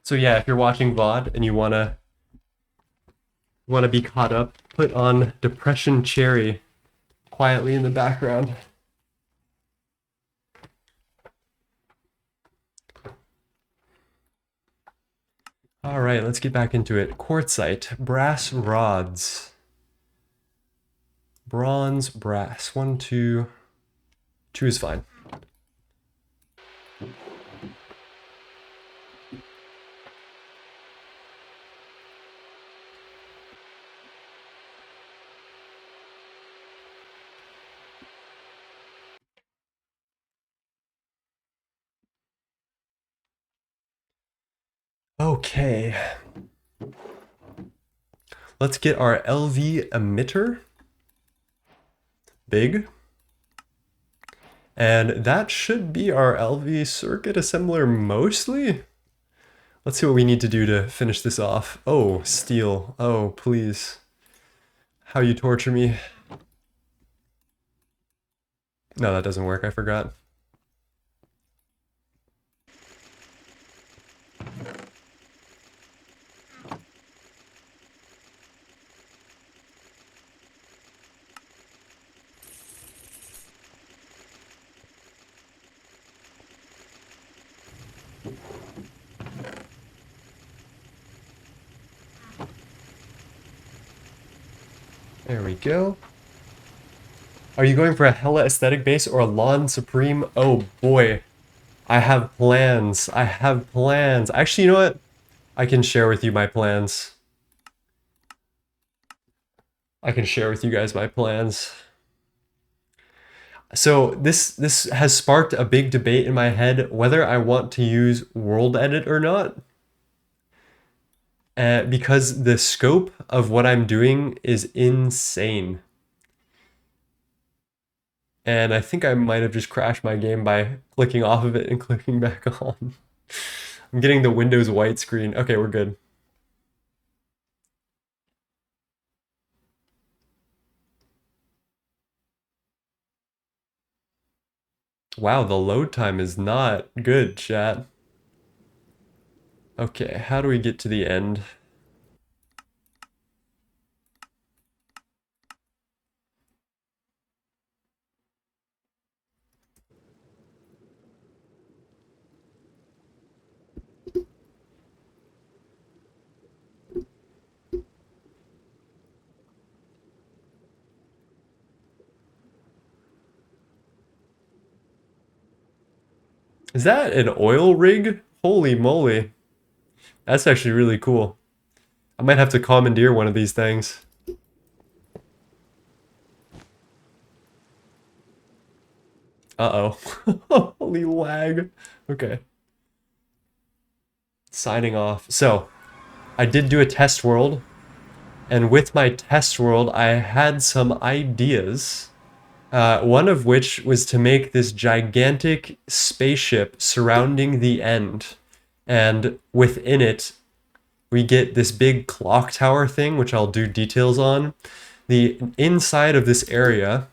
So yeah, if you're watching VOD and you wanna be caught up, put on Depression Cherry quietly in the background. All right, let's get back into it. Quartzite, brass rods, bronze, brass. 1, 2, 2 is fine. Okay. Let's get our LV emitter. Big. And that should be our LV circuit assembler mostly. Let's see what we need to do to finish this off. Oh, steel. Oh, please. How you torture me. No, that doesn't work. I forgot. There we go. Are you going for a hella aesthetic base or a lawn supreme? Oh boy. I have plans. I have plans. Actually, you know what? I can share with you my plans. I can share with you guys my plans. So this has sparked a big debate in my head whether I want to use World Edit or not. Because the scope of what I'm doing is insane. And I think I might have just crashed my game by clicking off of it and clicking back on. I'm getting the Windows white screen. Okay, we're good. Wow, the load time is not good, chat. Okay, how do we get to the end? Is that an oil rig? Holy moly. That's actually really cool. I might have to commandeer one of these things. Uh-oh. Holy lag. Okay. Signing off. So, I did do a test world, and with my test world, I had some ideas. One of which was to make this gigantic spaceship surrounding the end. And within it, we get this big clock tower thing, which I'll do details on. The inside of this area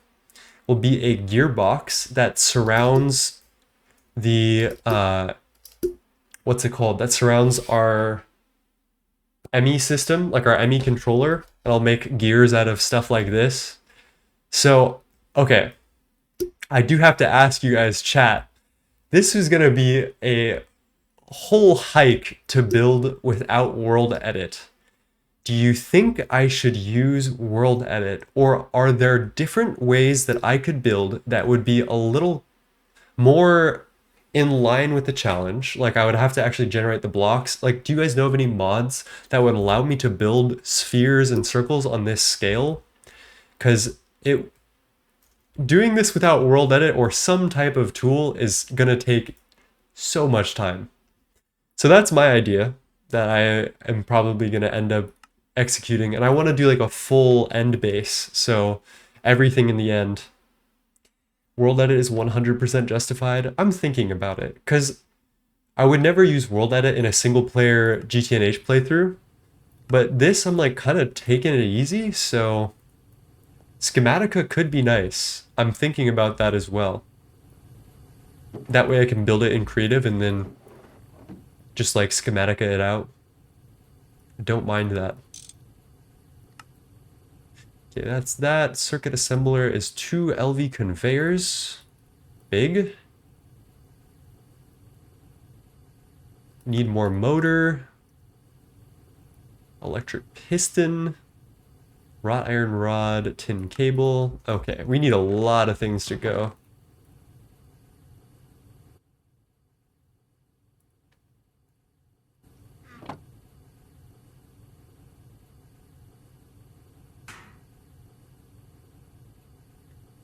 will be a gearbox that surrounds the, what's it called? That surrounds our ME system, like our ME controller. And I'll make gears out of stuff like this. So, okay. I do have to ask you guys, chat. This is going to be a whole hike to build without World Edit. Do you think I should use World Edit, or are there different ways that I could build that would be a little more in line with the challenge? Like I would have to actually generate the blocks. Like, do you guys know of any mods that would allow me to build spheres and circles on this scale? Because doing this without World Edit or some type of tool is gonna take so much time. So that's my idea. that I am probably going to end up executing. And I want to do like a full end base. So everything in the end. World edit is 100% justified. I'm thinking about it because I would never use world edit in a single player GTNH playthrough. But this, I'm like kind of taking it easy. So Schematica could be nice. I'm thinking about that as well. That way I can build it in creative and then just like Schematica it out. Don't mind that. Okay, that's that. Circuit assembler is 2 LV conveyors. Big. Need more motor. Electric piston. Wrought iron rod, tin cable. Okay, we need a lot of things to go.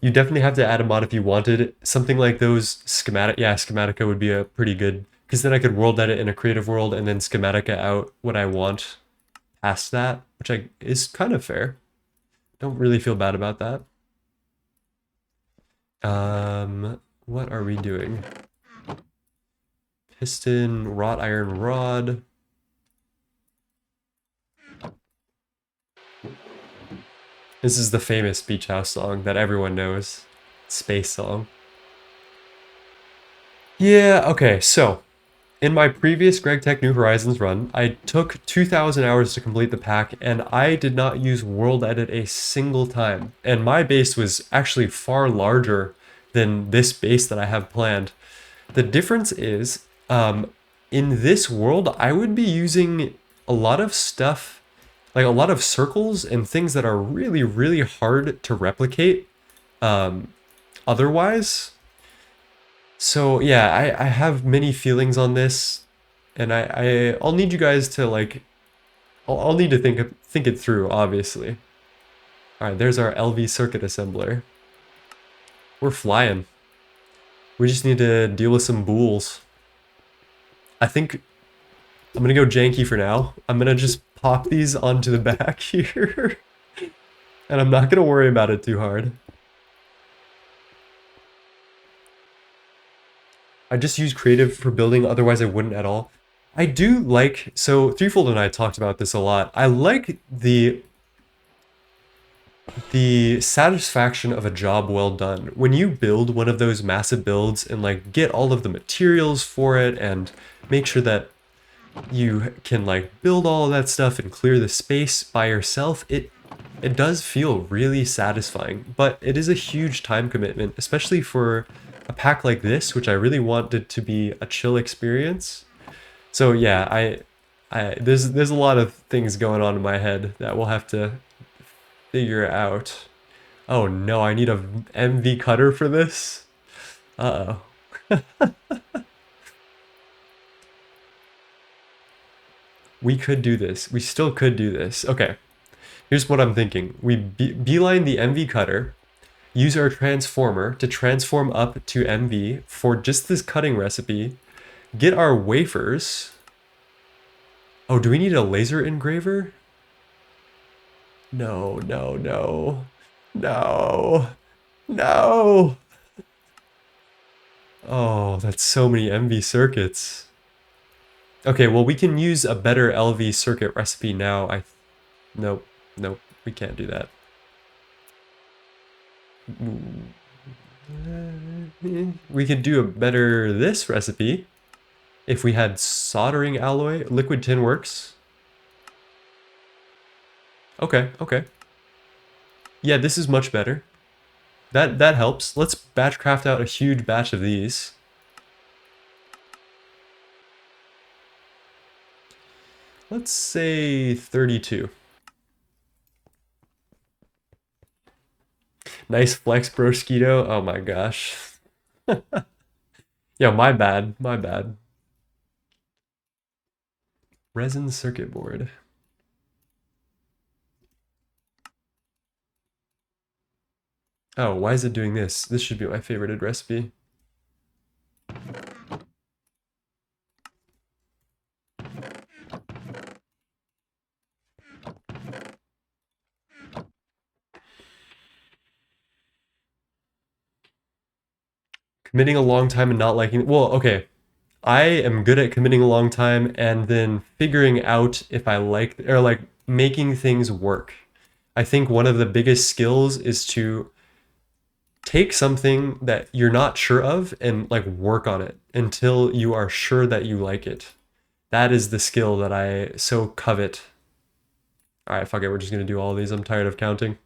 You definitely have to add a mod if you wanted. Something like those schematic, yeah, Schematica would be a pretty good, because then I could world edit in a creative world and then Schematica out what I want past that, which is kind of fair. Don't really feel bad about that. What are we doing? Piston, wrought iron rod. This is the famous beach house song that everyone knows. Space song. Yeah, okay, so in my previous Greg Tech New Horizons run, I took 2,000 hours to complete the pack, and I did not use World Edit a single time. And my base was actually far larger than this base that I have planned. The difference is, in this world, I would be using a lot of stuff, like a lot of circles and things that are really, really hard to replicate otherwise. So yeah, I have many feelings on this, and I'll need you guys to like, I'll need to think it through, obviously. All right, there's our LV circuit assembler. We're flying. We just need to deal with some bools. I think I'm gonna go janky for now. I'm gonna just pop these onto the back here, and I'm not gonna worry about it too hard. I just use creative for building, otherwise I wouldn't at all. I do like, so Threefold and I talked about this a lot. I like the satisfaction of a job well done. When you build one of those massive builds and like get all of the materials for it and make sure that you can like build all of that stuff and clear the space by yourself, it does feel really satisfying, but it is a huge time commitment, especially for a pack like this, which I really wanted to be a chill experience. So yeah, there's a lot of things going on in my head that we'll have to figure out. Oh no, I need a MV cutter for this? Uh-oh. We could do this. We still could do this. Okay, here's what I'm thinking. We beeline the MV cutter, use our transformer to transform up to MV for just this cutting recipe, get our wafers. Oh, do we need a laser engraver? No, no, no. No. No. Oh, that's so many MV circuits. Okay, well, we can use a better LV circuit recipe now. Nope, nope, we can't do that. We could do a better this recipe if we had soldering alloy. Liquid tin works. Okay, okay. Yeah, this is much better. That helps. Let's batch craft out a huge batch of these. Let's say 32. Nice flex, broskito. Oh my gosh. Yeah, my bad. My bad. Resin circuit board. Oh, why is it doing this? This should be my favorited recipe. Committing a long time and not liking, well, okay. I am good at committing a long time and then figuring out if I like, or like making things work. I think one of the biggest skills is to take something that you're not sure of and like work on it until you are sure that you like it. That is the skill that I so covet. All right, fuck it. We're just going to do all of these. I'm tired of counting.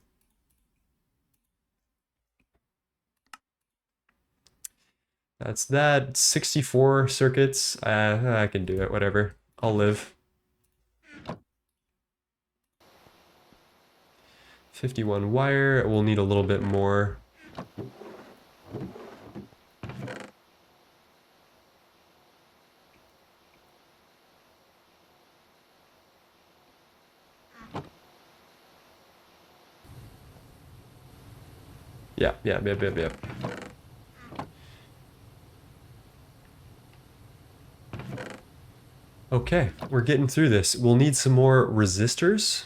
That's that. 64 circuits. I can do it. Whatever. I'll live. 51 wire. We'll need a little bit more. Yep. Okay, we're getting through this. We'll need some more resistors.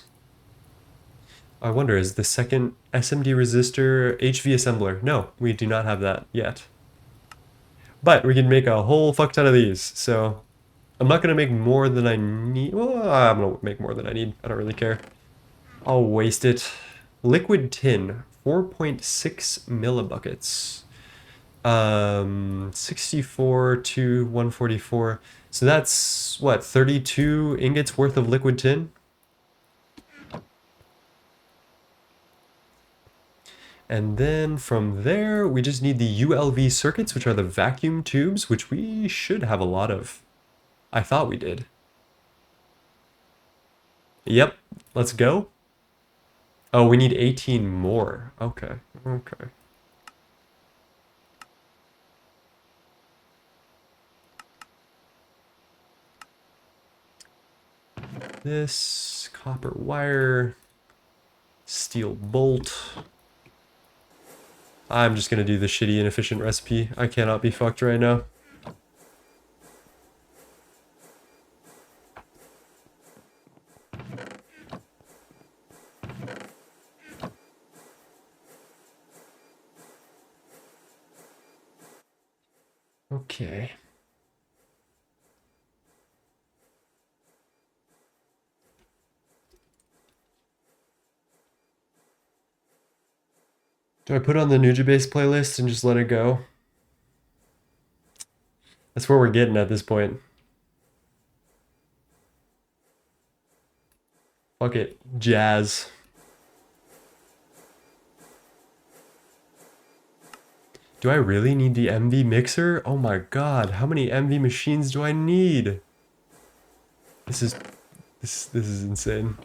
I wonder, is the second SMD resistor HV assembler? No, we do not have that yet. But we can make a whole fuck ton of these, so I'm not gonna make more than I need. Well, I'm gonna make more than I need. I don't really care. I'll waste it. Liquid tin, 4.6 millibuckets. 64 to 144. So that's what, 32 ingots worth of liquid tin? And then from there, we just need the ULV circuits, which are the vacuum tubes, which we should have a lot of. I thought we did. Yep, let's go. Oh, we need 18 more. Okay. This copper wire, steel bolt. I'm just gonna do the shitty inefficient recipe. I cannot be fucked right now. Okay. Do I put on the Nujabase playlist and just let it go? That's where we're getting at this point. Fuck it. Jazz. Do I really need the MV mixer? Oh my god, how many MV machines do I need? This is insane.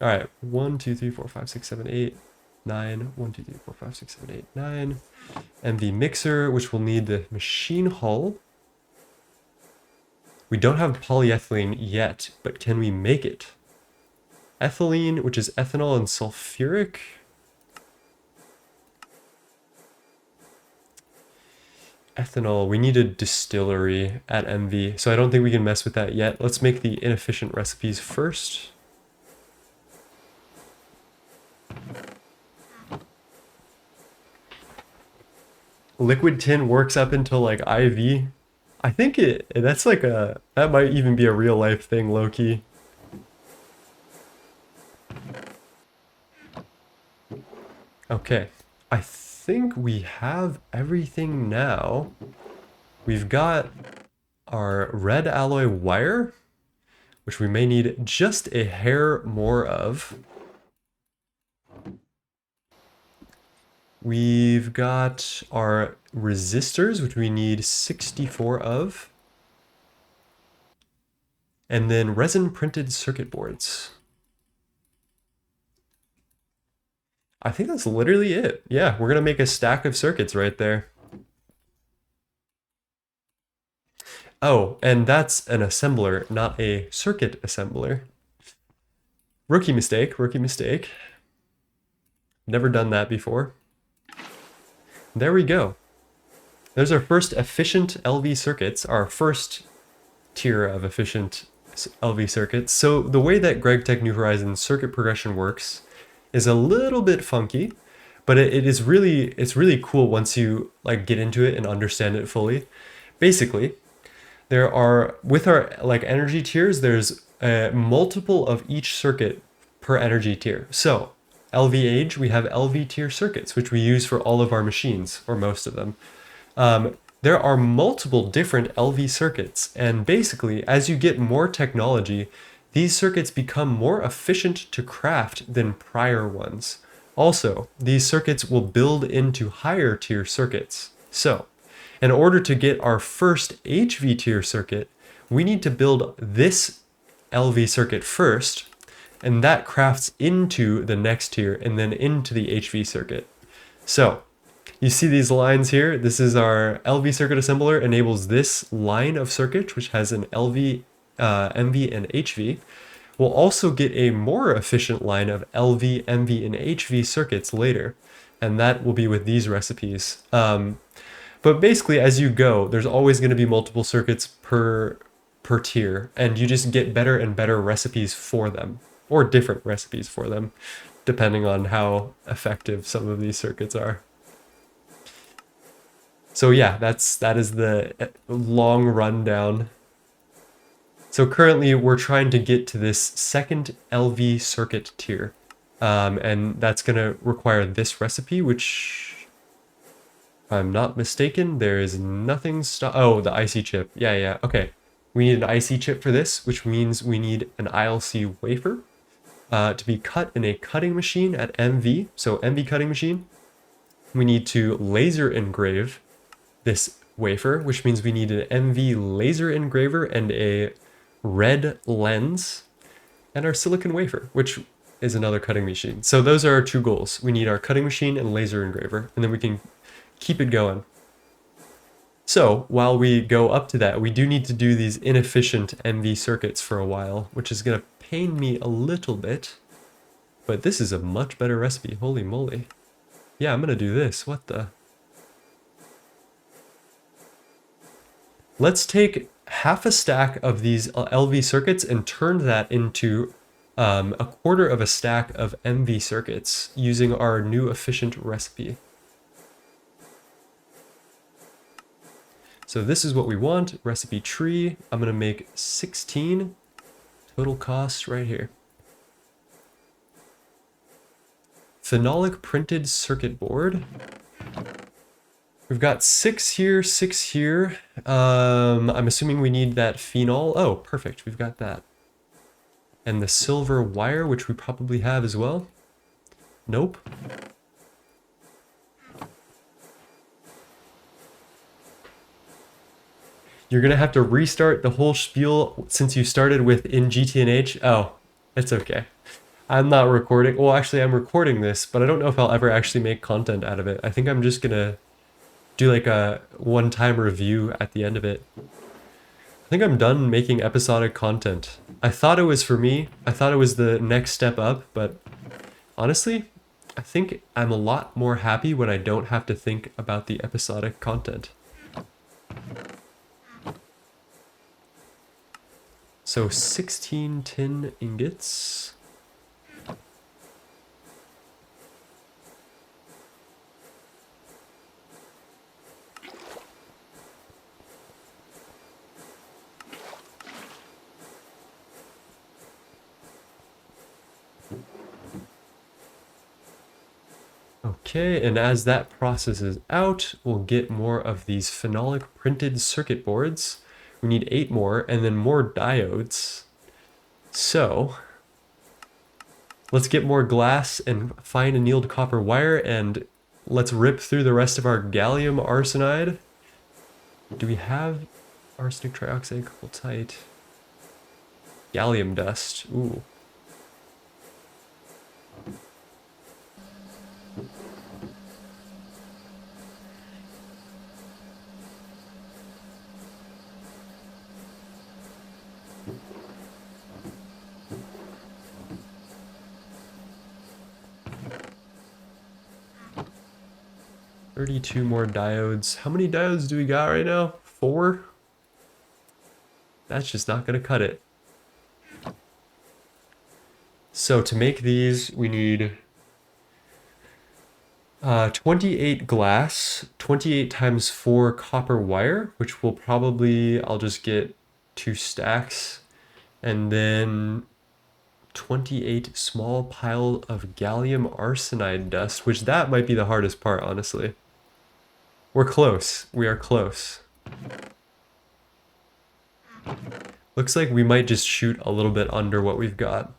Alright, 1, 2, 3, 4, 5, 6, 7, 8, 9. 1, 2, 3, 4, 5, 6, 7, 8, 9. MV mixer, which will need the machine hull. We don't have polyethylene yet, but can we make it? Ethylene, which is ethanol and sulfuric. Ethanol, we need a distillery at MV, so I don't think we can mess with that yet. Let's make the inefficient recipes first. Liquid tin works up until like IV. I think that's like that might even be a real life thing, low-key. Okay, I think we have everything now. We've got our red alloy wire, which we may need just a hair more of. We've got our resistors, which we need 64 of. And then resin printed circuit boards. I think that's literally it. Yeah, we're gonna make a stack of circuits right there. Oh, and that's an assembler, not a circuit assembler. Rookie mistake. Never done that before. There we go. There's our first efficient LV circuits, our first tier of efficient LV circuits. So the way that GregTech New Horizons circuit progression works is a little bit funky, But it's really cool once you like get into it and understand it fully. Basically, there are with our like energy tiers, there's a multiple of each circuit per energy tier. So LVH, we have LV tier circuits, which we use for all of our machines, or most of them. There are multiple different LV circuits, and basically, as you get more technology, these circuits become more efficient to craft than prior ones. Also, these circuits will build into higher tier circuits. So, in order to get our first HV tier circuit, we need to build this LV circuit first, and that crafts into the next tier and then into the HV circuit. So, you see these lines here? This is our LV circuit assembler, enables this line of circuit, which has an LV, MV, and HV. We'll also get a more efficient line of LV, MV, and HV circuits later, and that will be with these recipes. But basically, as you go, there's always going to be multiple circuits per tier, and you just get better and better recipes for them, or different recipes for them, depending on how effective some of these circuits are. So yeah, that is the long rundown. So currently we're trying to get to this second LV circuit tier. And that's going to require this recipe, which, if I'm not mistaken, there is nothing oh, the IC chip. Yeah, okay. We need an IC chip for this, which means we need an ILC wafer to be cut in a cutting machine at MV. So MV cutting machine. We need to laser engrave this wafer, which means we need an MV laser engraver and a red lens, and our silicon wafer, which is another cutting machine. So those are our two goals. We need our cutting machine and laser engraver, and then we can keep it going. So while we go up to that, we do need to do these inefficient MV circuits for a while, which is going to pain me a little bit, but this is a much better recipe. Holy moly. Yeah, I'm going to do this. What the? Let's take half a stack of these LV circuits and turn that into a quarter of a stack of MV circuits using our new efficient recipe. So this is what we want, recipe tree. I'm going to make 16, total cost right here. Phenolic printed circuit board. We've got 6 here, 6 here. I'm assuming we need that phenol. Oh, perfect. We've got that. And the silver wire, which we probably have as well. Nope. You're going to have to restart the whole spiel since you started with in GTNH. Oh, it's okay. I'm not recording. Well, actually, I'm recording this, but I don't know if I'll ever actually make content out of it. I think I'm just going to do like a one-time review at the end of it. I think I'm done making episodic content. I thought it was for me. I thought it was the next step up, but honestly, I think I'm a lot more happy when I don't have to think about the episodic content. So 16 tin ingots. Okay, and as that processes out, we'll get more of these phenolic printed circuit boards. We need 8 more, and then more diodes. So, let's get more glass and fine annealed copper wire, and let's rip through the rest of our gallium arsenide. Do we have arsenic trioxide coltite? Gallium dust, ooh. $32 more diodes. How many diodes do we got right now? 4? That's just not gonna cut it. So to make these, we need 28 glass, 28 times 4 copper wire, which will probably, I'll just get 2 stacks, and then 28 small pile of gallium arsenide dust, which that might be the hardest part, honestly. We're close. We are close. Looks like we might just shoot a little bit under what we've got.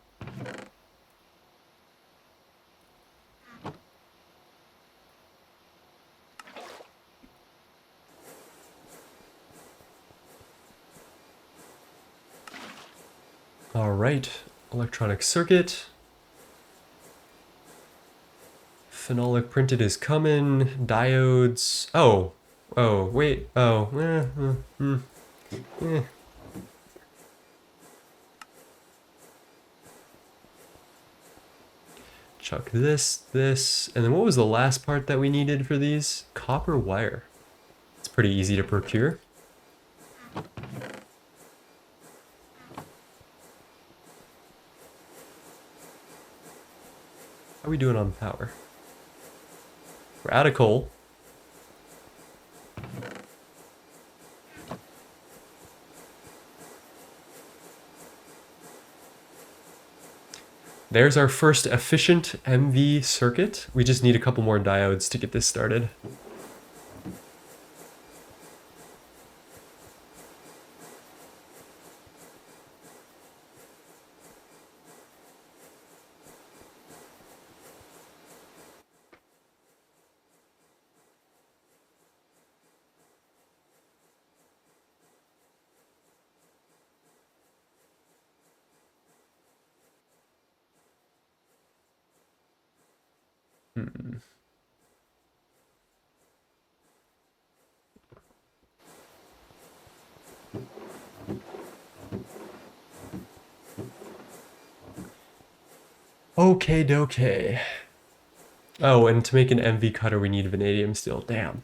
All right, electronic circuit. Phenolic printed is coming. Diodes. Oh, wait. Chuck this, and then what was the last part that we needed for these? Copper wire. It's pretty easy to procure. How are we doing on power? We're out of coal. There's our first efficient MV circuit. We just need a couple more diodes to get this started. Okay, doke. Oh, and to make an MV cutter, we need vanadium steel. Damn.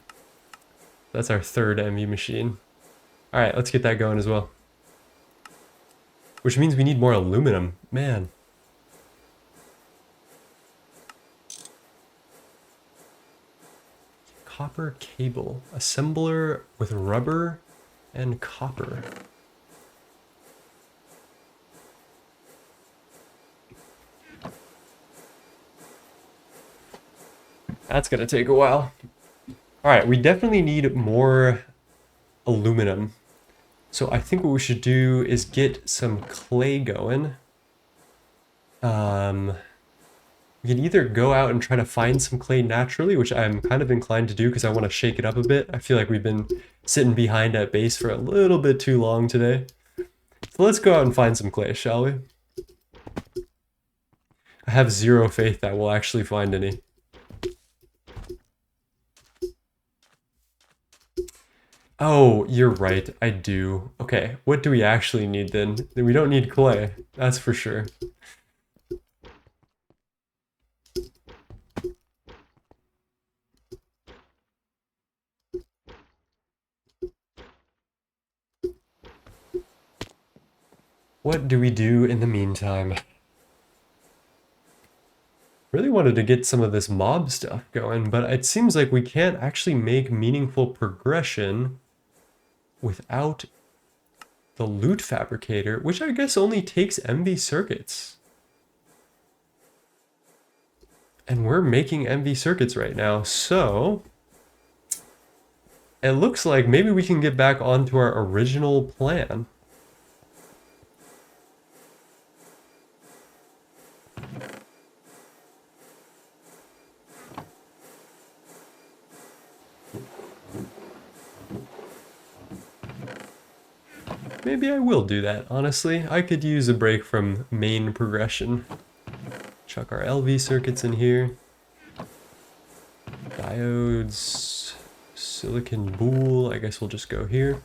That's our third MV machine. All right, let's get that going as well. Which means we need more aluminum. Man. Copper cable. Assembler with rubber and copper. That's gonna take a while. All right, we definitely need more aluminum. So I think what we should do is get some clay going. We can either go out and try to find some clay naturally, which I'm kind of inclined to do because I want to shake it up a bit. I feel like we've been sitting behind at base for a little bit too long today. So let's go out and find some clay, shall we? I have zero faith that we'll actually find any. Oh, you're right, I do. Okay, what do we actually need then? We don't need clay, that's for sure. What do we do in the meantime? Really wanted to get some of this mob stuff going, but it seems like we can't actually make meaningful progression without the loot fabricator, which I guess only takes MV circuits. And we're making MV circuits right now, so it looks like maybe we can get back onto our original plan. Maybe I will do that, honestly. I could use a break from main progression. Chuck our LV circuits in here. Diodes, silicon boule, I guess we'll just go here.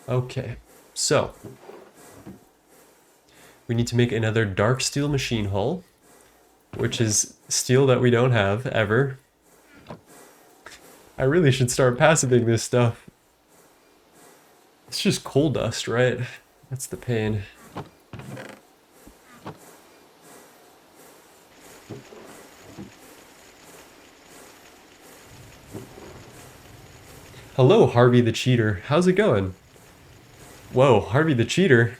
Okay, so we need to make another dark steel machine hull, which is steel that we don't have ever. I really should start passiving this stuff. It's just coal dust, right? That's the pain. Hello, Harvey the Cheater. How's it going? Whoa, Harvey the Cheater.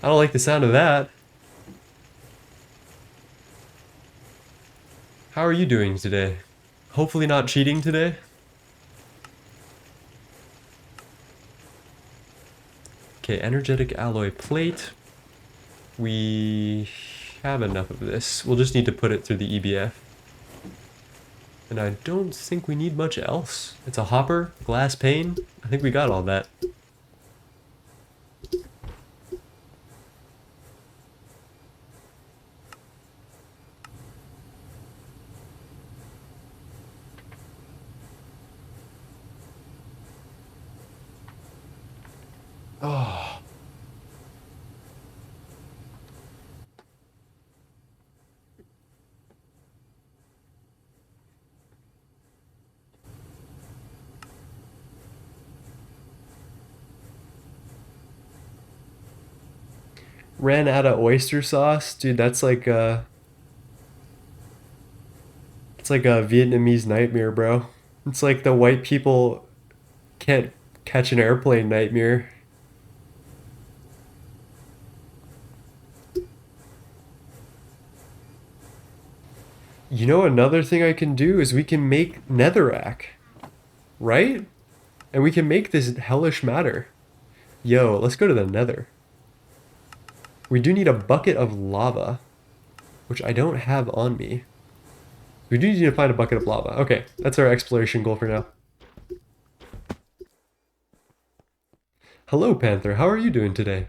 I don't like the sound of that. How are you doing today? Hopefully not cheating today. Okay, energetic alloy plate. We have enough of this. We'll just need to put it through the EBF. And I don't think we need much else. It's a hopper, glass pane. I think we got all that. Oh. Ran out of oyster sauce? Dude, that's like it's like a Vietnamese nightmare, bro. It's like the white people can't catch an airplane nightmare. You know, another thing I can do is we can make netherrack, right? And we can make this hellish matter. Yo, let's go to the nether. We do need a bucket of lava, which I don't have on me. We do need to find a bucket of lava. Okay, that's our exploration goal for now. Hello, Panther. How are you doing today?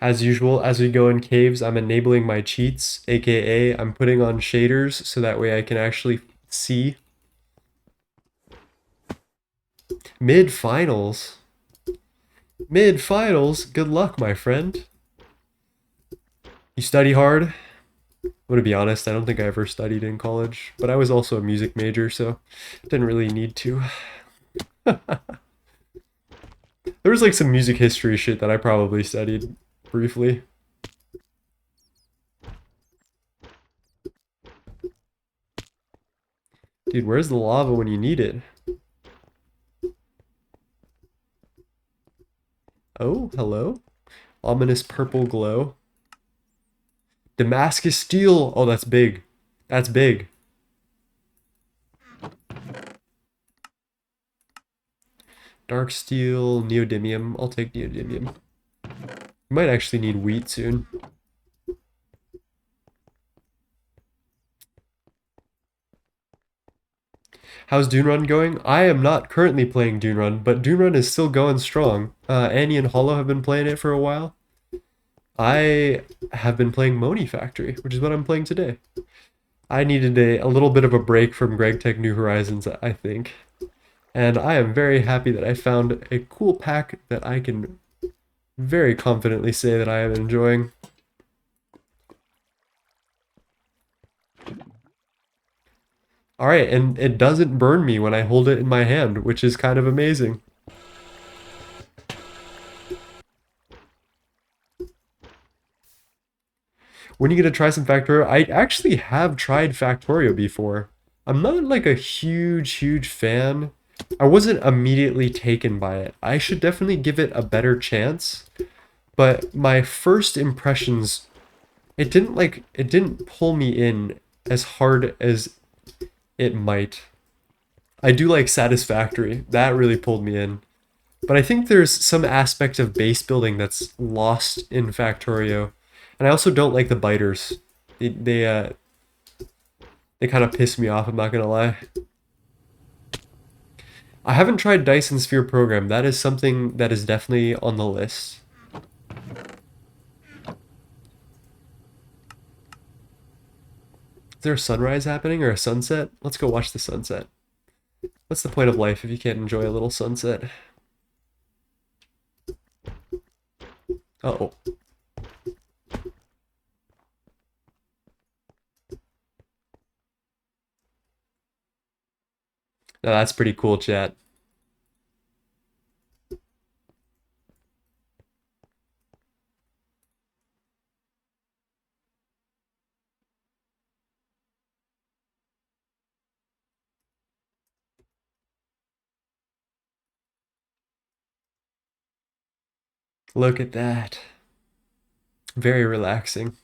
As usual, as we go in caves, I'm enabling my cheats, aka I'm putting on shaders so that way I can actually see. Mid-finals? Mid-finals? Good luck, my friend. You study hard? I'm gonna be honest, I don't think I ever studied in college, but I was also a music major, so didn't really need to. There was like some music history shit that I probably studied briefly. Dude, where's the lava when you need it? Oh, hello? Ominous purple glow. Damascus steel! Oh, that's big. That's big. Dark steel, neodymium. I'll take neodymium. We might actually need wheat soon. How's Dune Run going? I am not currently playing Dune Run, but Dune Run is still going strong. Annie and Hollow have been playing it for a while. I have been playing Monifactory, which is what I'm playing today. I needed a little bit of a break from Greg Tech New Horizons, I think. And I am very happy that I found a cool pack that I can very confidently say that I am enjoying. Alright, and it doesn't burn me when I hold it in my hand, which is kind of amazing. When are you gonna try some Factorio? I actually have tried Factorio before. I'm not like a huge fan. I wasn't immediately taken by it. I should definitely give it a better chance. But my first impressions, it didn't pull me in as hard as it might. I do like Satisfactory. That really pulled me in. But I think there's some aspect of base building that's lost in Factorio. And I also don't like the biters. They kind of piss me off, I'm not gonna lie. I haven't tried Dyson Sphere Program. That is something that is definitely on the list. Is there a sunrise happening or a sunset? Let's go watch the sunset. What's the point of life if you can't enjoy a little sunset? Uh-oh. Now that's pretty cool, chat. Look at that. Very relaxing.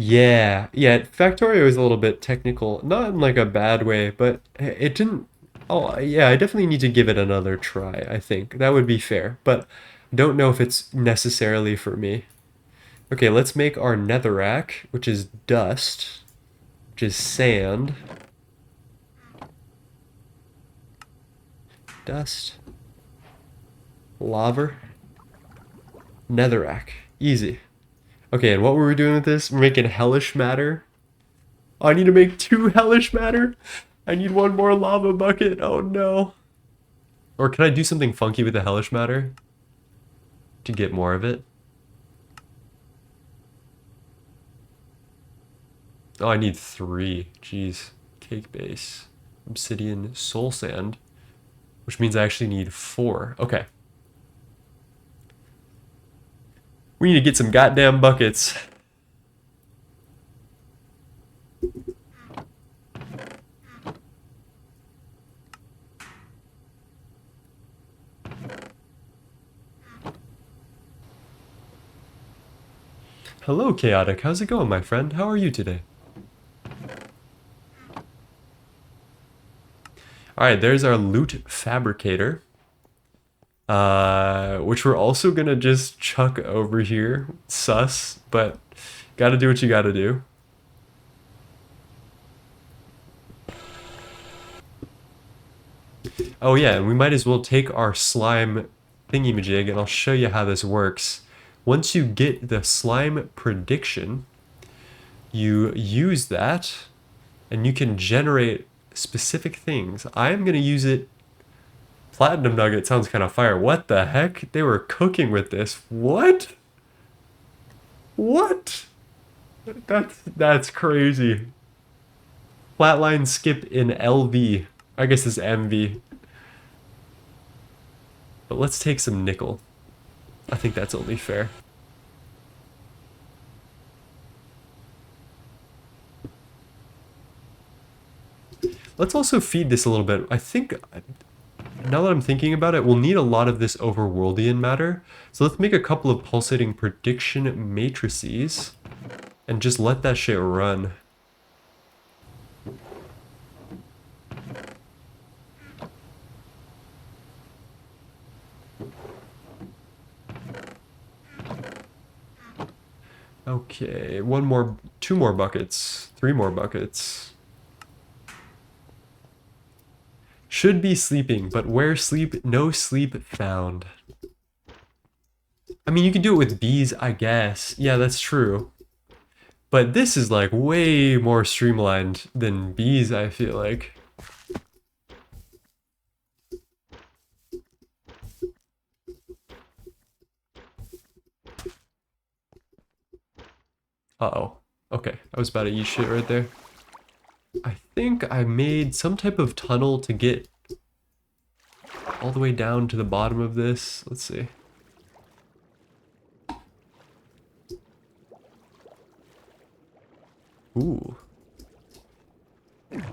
Yeah, Factorio is a little bit technical, not in like a bad way, but it didn't. Oh, yeah, I definitely need to give it another try, I think. That would be fair, but don't know if it's necessarily for me. Okay, let's make our netherrack, which is dust, which is sand. Dust, lava, netherrack. Easy. Okay, and what were we doing with this? We're making hellish matter. Oh, I need to make 2 hellish matter. I need 1 more lava bucket. Oh no. Or can I do something funky with the hellish matter to get more of it? Oh, I need 3. Jeez. Cake base, obsidian, soul sand, which means I actually need 4. Okay. We need to get some goddamn buckets. Hello, Chaotic. How's it going, my friend? How are you today? Alright, there's our loot fabricator. Which we're also gonna just chuck over here. Sus, but gotta do what you gotta do. Oh yeah, and we might as well take our slime thingy-majig and I'll show you how this works. Once you get the slime prediction, you use that and you can generate specific things. I'm gonna use it. Platinum nugget sounds kind of fire. What the heck? They were cooking with this. What? What? That's crazy. Flatline skip in LV. I guess it's MV. But let's take some nickel. I think that's only fair. Let's also feed this a little bit. I think, now that I'm thinking about it, we'll need a lot of this overworldian matter. So let's make a couple of pulsating prediction matrices and just let that shit run. Okay, 2 more buckets, 3 more buckets. Should be sleeping, but where sleep? No sleep found. I mean, you can do it with bees, I guess. Yeah, that's true. But this is like way more streamlined than bees, I feel like. Uh-oh. Okay, I was about to eat shit right there. I think I made some type of tunnel to get all the way down to the bottom of this. Let's see. Ooh. Get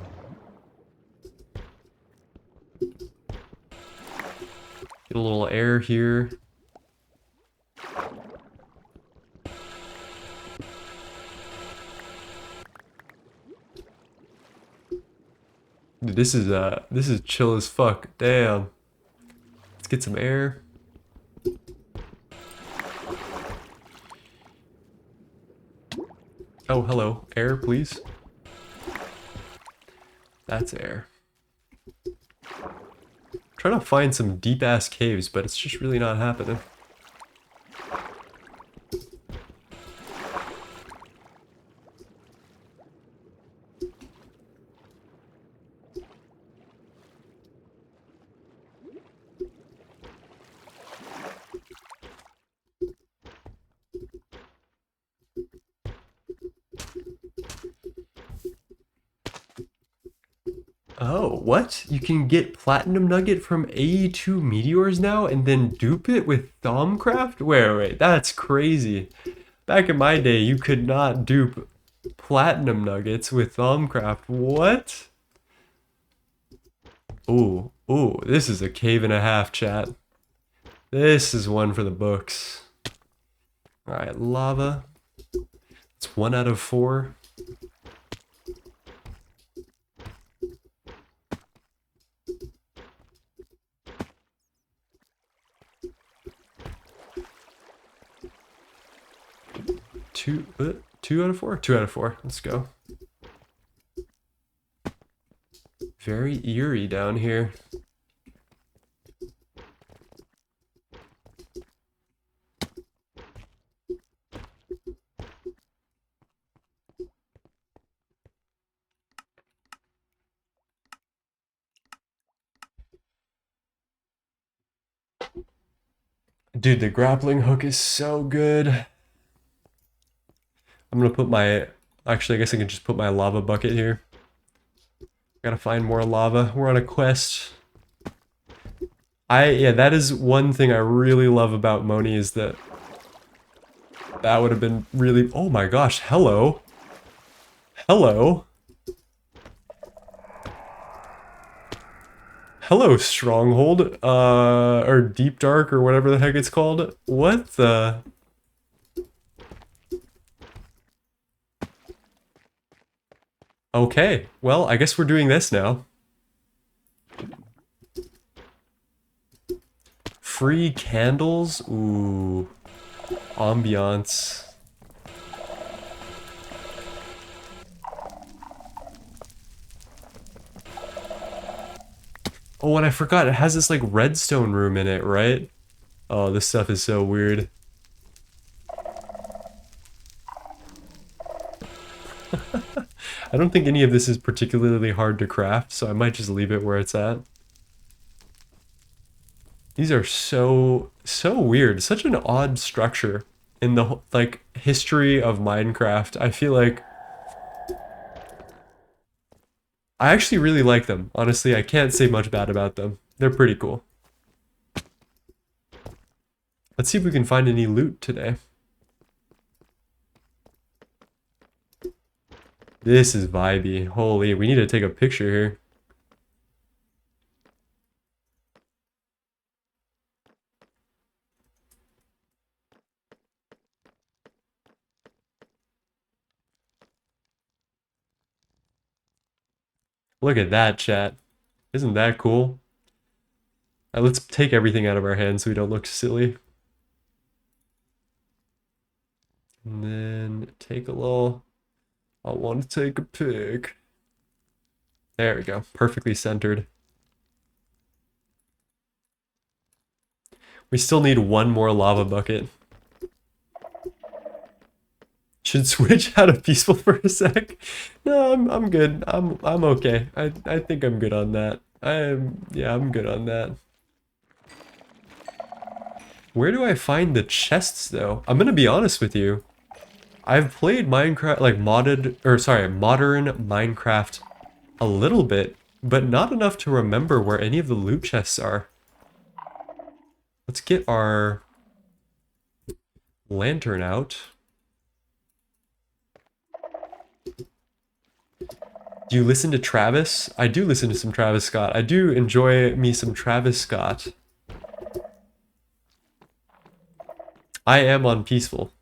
a little air here. Dude, this is chill as fuck. Damn. Let's get some air. Oh, hello. Air, please. That's air. Trying to find some deep ass caves, but it's just really not happening. Oh, what? You can get platinum nugget from AE2 meteors now and then dupe it with Thaumcraft? Wait, that's crazy. Back in my day, you could not dupe platinum nuggets with Thaumcraft. What? Ooh, this is a cave and a half, chat. This is one for the books. Alright, lava. It's 1 out of 4. Two out of 4? 2 out of 4. Let's go. Very eerie down here. Dude, the grappling hook is so good. I'm gonna put my... Actually, I guess I can just put my lava bucket here. Gotta find more lava. We're on a quest. Yeah, that is one thing I really love about Moni is that would have been really... Oh my gosh, hello. Hello. Hello, Stronghold. Or Deep Dark, or whatever the heck it's called. What the... Okay, well, I guess we're doing this now. Free candles? Ooh. Ambiance. Oh, and I forgot, it has this like redstone room in it, right? Oh, this stuff is so weird. I don't think any of this is particularly hard to craft, so I might just leave it where it's at. These are so weird. Such an odd structure in the like history of Minecraft. I feel like I actually really like them. Honestly, I can't say much bad about them. They're pretty cool. Let's see if we can find any loot today. This is vibey. Holy, we need to take a picture here. Look at that, chat. Isn't that cool? Let's take everything out of our hands so we don't look silly. And then take a little... I want to take a pic. There we go. Perfectly centered. We still need one more lava bucket. Should switch out of peaceful for a sec. No, I'm good. I'm okay. I think I'm good on that. Yeah, I'm good on that. Where do I find the chests though? I'm gonna be honest with you. I've played Minecraft like modern Minecraft a little bit, but not enough to remember where any of the loot chests are. Let's get our lantern out. Do you listen to Travis? I do listen to some Travis Scott. I do enjoy me some Travis Scott. I am on peaceful.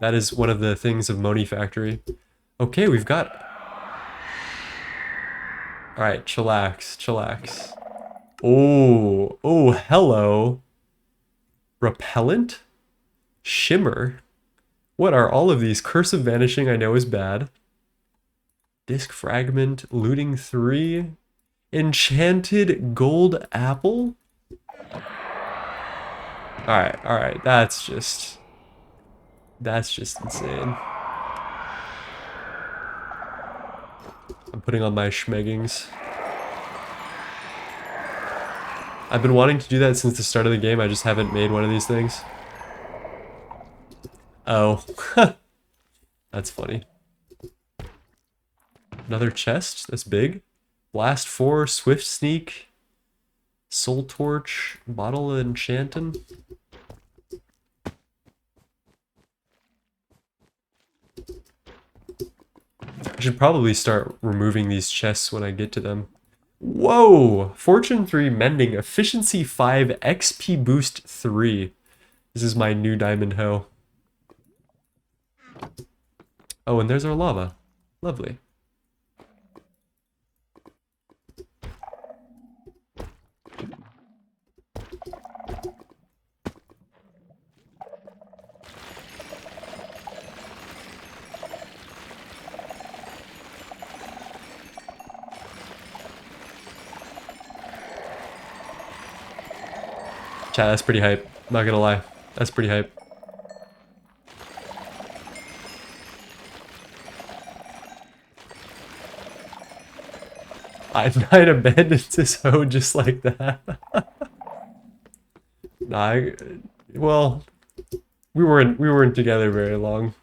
That is one of the things of Monifactory. Okay, we've got... Alright, chillax, chillax. Oh, hello. Repellent? Shimmer? What are all of these? Curse of Vanishing I know is bad. Disc Fragment, Looting 3, Enchanted Gold Apple? Alright, that's just insane. I'm putting on my schmeggings. I've been wanting to do that since the start of the game, I just haven't made one of these things. Oh. That's funny. Another chest? That's big. Blast 4, Swift Sneak, Soul Torch, Bottle of Enchantin'. I should probably start removing these chests when I get to them. Whoa! Fortune 3 Mending, Efficiency 5, XP Boost 3. This is my new diamond hoe. Oh, and there's our lava. Lovely. Chat, that's pretty hype. Not gonna lie. That's pretty hype. I might abandon this hoe just like that. Nah, well, we weren't together very long.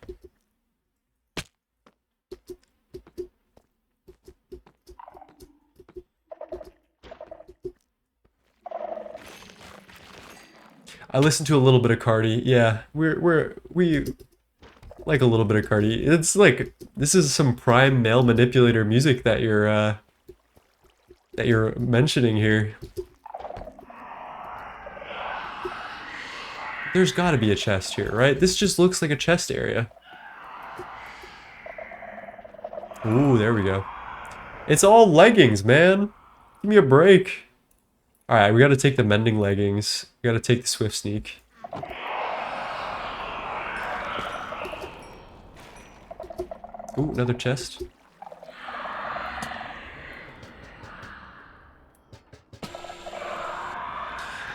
I listened to a little bit of Cardi. Yeah, we like a little bit of Cardi. It's like this is some prime male manipulator music that you're mentioning here. There's got to be a chest here, right? This just looks like a chest area. Ooh, there we go. It's all leggings, man. Give me a break. All right, we got to take the mending leggings. We got to take the swift sneak. Ooh, another chest.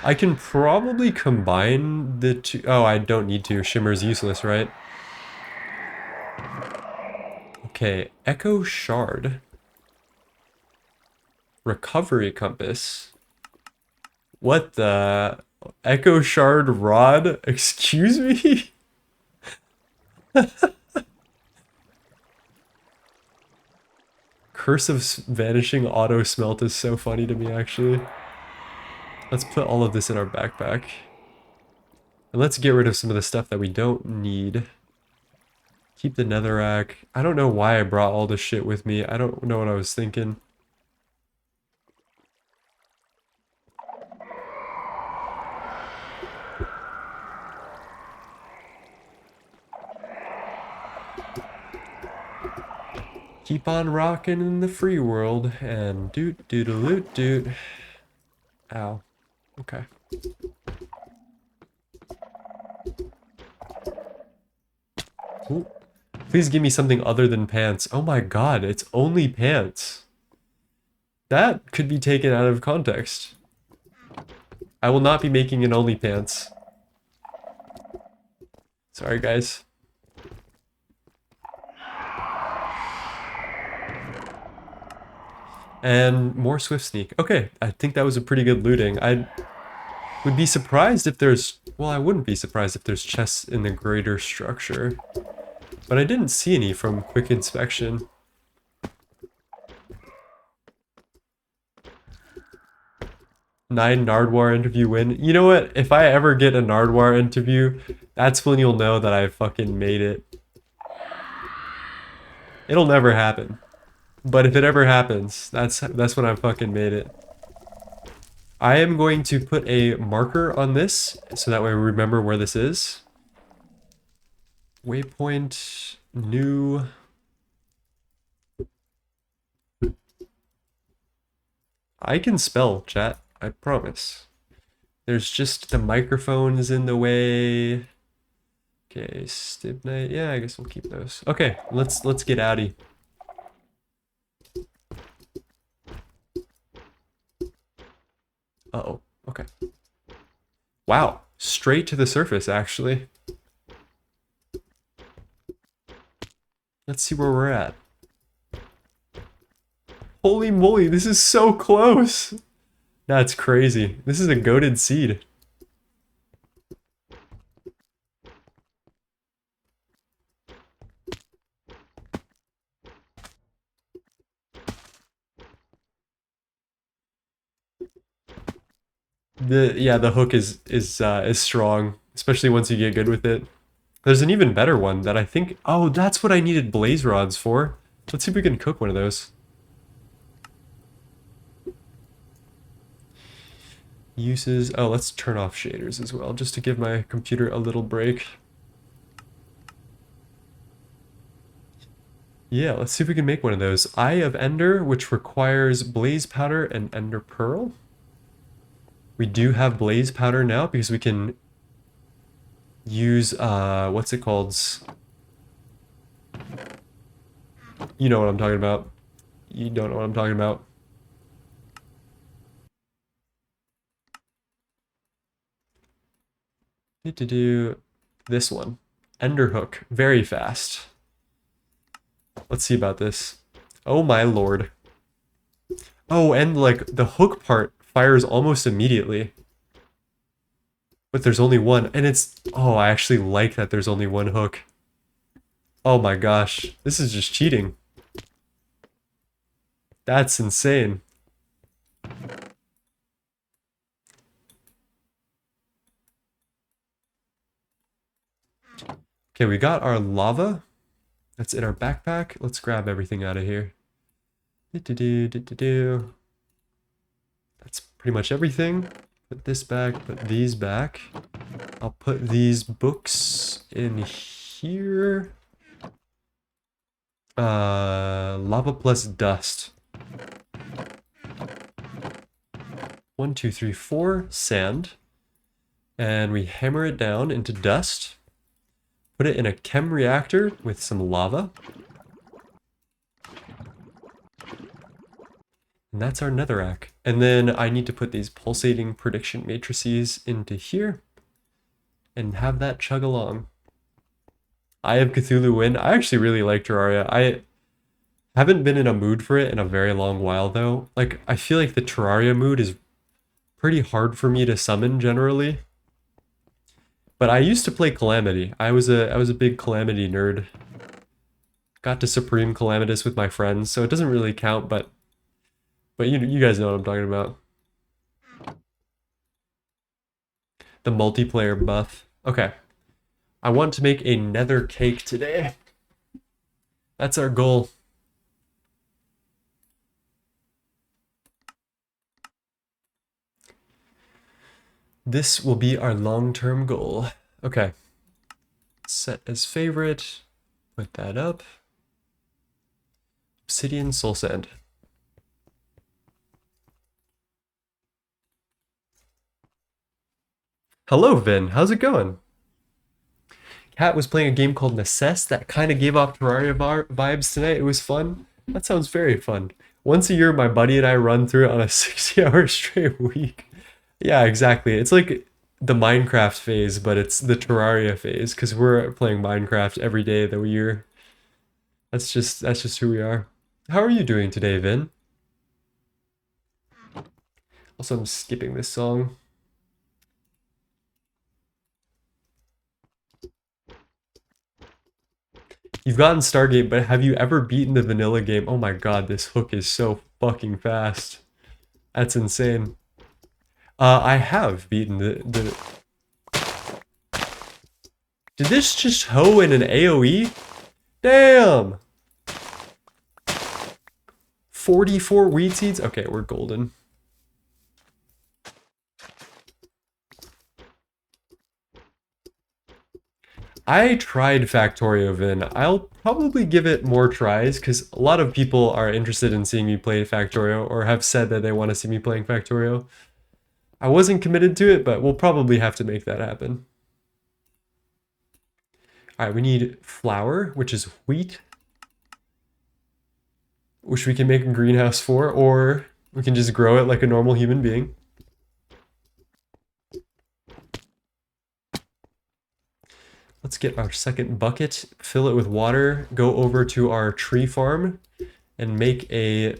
I can probably combine the two. Oh, I don't need to. Shimmer's useless, right? Okay, Echo Shard. Recovery Compass. What the? Echo Shard Rod? Excuse me? Curse of Vanishing Auto Smelt is so funny to me, actually. Let's put all of this in our backpack. And let's get rid of some of the stuff that we don't need. Keep the netherrack. I don't know why I brought all this shit with me. I don't know what I was thinking. Keep on rocking in the free world and doot doodaloot doot. Ow. Okay. Ooh. Please give me something other than pants. Oh my god, it's only pants. That could be taken out of context. I will not be making an only pants. Sorry, guys. And more swift sneak. Okay, I think that was a pretty good looting. I would be surprised if there's... Well, I wouldn't be surprised if there's chests in the greater structure. But I didn't see any from quick inspection. Nine Nardwar interview win. You know what? If I ever get a Nardwar interview, that's when you'll know that I fucking made it. It'll never happen. But if it ever happens, that's when I fucking made it. I am going to put a marker on this so that way we remember where this is. Waypoint, new. I can spell, chat. I promise. There's just the microphone is in the way. Okay, Stibnite. Yeah, I guess we'll keep those. Okay, let's get outie. Uh-oh. Okay. Wow. Straight to the surface, actually. Let's see where we're at. Holy moly, this is so close. That's crazy. This is a goated seed. The hook is strong, especially once you get good with it. There's an even better one that I think. Oh, that's what I needed blaze rods for. Let's see if we can cook one of those. Uses. Oh, let's turn off shaders as well, just to give my computer a little break. Yeah, let's see if we can make one of those. Eye of Ender, which requires blaze powder and ender pearl. We do have blaze powder now because we can use what's it called? You know what I'm talking about. You don't know what I'm talking about. Need to do this one. Ender hook, very fast. Let's see about this. Oh my lord. Oh, and like the hook part fires almost immediately. But there's only one, and it's... Oh, I actually like that there's only one hook. Oh my gosh, this is just cheating. That's insane. Okay, we got our lava. That's in our backpack. Let's grab everything out of here. That's pretty much everything. Put this back, put these back. I'll put these books in here. Lava plus dust. 1, 2, 3, 4, sand. And we hammer it down into dust. Put it in a chem reactor with some lava. And that's our netherrack. And then I need to put these pulsating prediction matrices into here and have that chug along. Eye of Cthulhu win. I actually really like Terraria. I haven't been in a mood for it in a very long while though. Like, I feel like the Terraria mood is pretty hard for me to summon generally. But I used to play Calamity. I was a big Calamity nerd. Got to Supreme Calamitous with my friends, so it doesn't really count, but you guys know what I'm talking about. The multiplayer buff. Okay. I want to make a nether cake today. That's our goal. This will be our long-term goal. Okay. Set as favorite. Put that up. Obsidian soul sand. Hello, Vin. How's it going? Kat was playing a game called Necess that kind of gave off Terraria vibes tonight. It was fun. That sounds very fun. Once a year, my buddy and I run through it on a 60-hour straight week. Yeah, exactly. It's like the Minecraft phase, but it's the Terraria phase because we're playing Minecraft every day of the year. That's just who we are. How are you doing today, Vin? Also, I'm skipping this song. You've gotten Stargate, but have you ever beaten the vanilla game? Oh my god, this hook is so fucking fast. That's insane. I have beaten the... Did this just hoe in an AoE? Damn! 44 weed seeds? Okay, we're golden. I tried Factorio Vin. I'll probably give it more tries because a lot of people are interested in seeing me play Factorio or have said that they want to see me playing Factorio. I wasn't committed to it, but we'll probably have to make that happen. Alright, we need flour, which is wheat, which we can make a greenhouse for, or we can just grow it like a normal human being. Let's get our second bucket, fill it with water, go over to our tree farm, and make a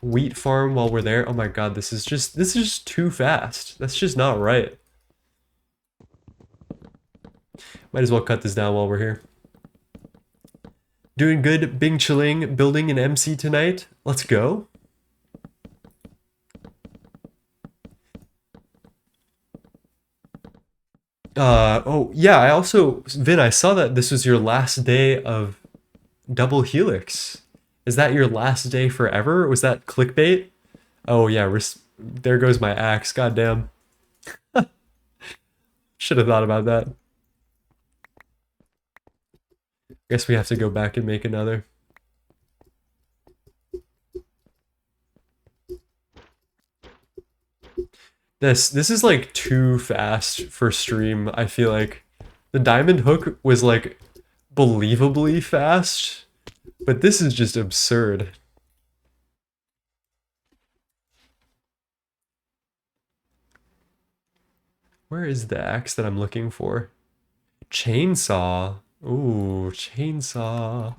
wheat farm while we're there. Oh my god, this is just too fast. That's just not right. Might as well cut this down while we're here. Doing good, Bing Chilling, building an MC tonight. Let's go. Oh yeah, I also, Vin, I saw that this was your last day of Double Helix. Is that your last day forever? Was that clickbait? Oh yeah, there goes my axe. Goddamn. Should have thought about that. Guess we have to go back and make another. This is like too fast for stream, I feel like. The diamond hook was like believably fast, but this is just absurd. Where is the axe that I'm looking for? Chainsaw. Ooh, chainsaw.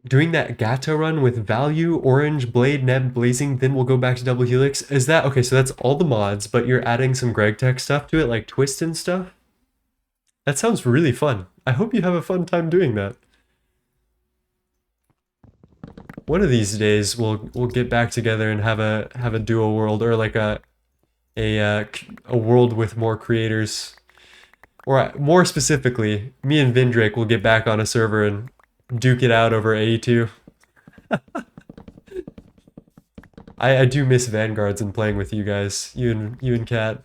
Doing that Gato run with value, orange, blade, neb, blazing, then we'll go back to double helix. Is that okay? So that's all the mods, but you're adding some Greg Tech stuff to it, like twist and stuff. That sounds really fun. I hope you have a fun time doing that. One of these days we'll get back together and have a duo world or like a world with more creators. Or more specifically, me and Vindrake will get back on a server and duke it out over A2. I do miss Vanguards and playing with you guys, you and Kat.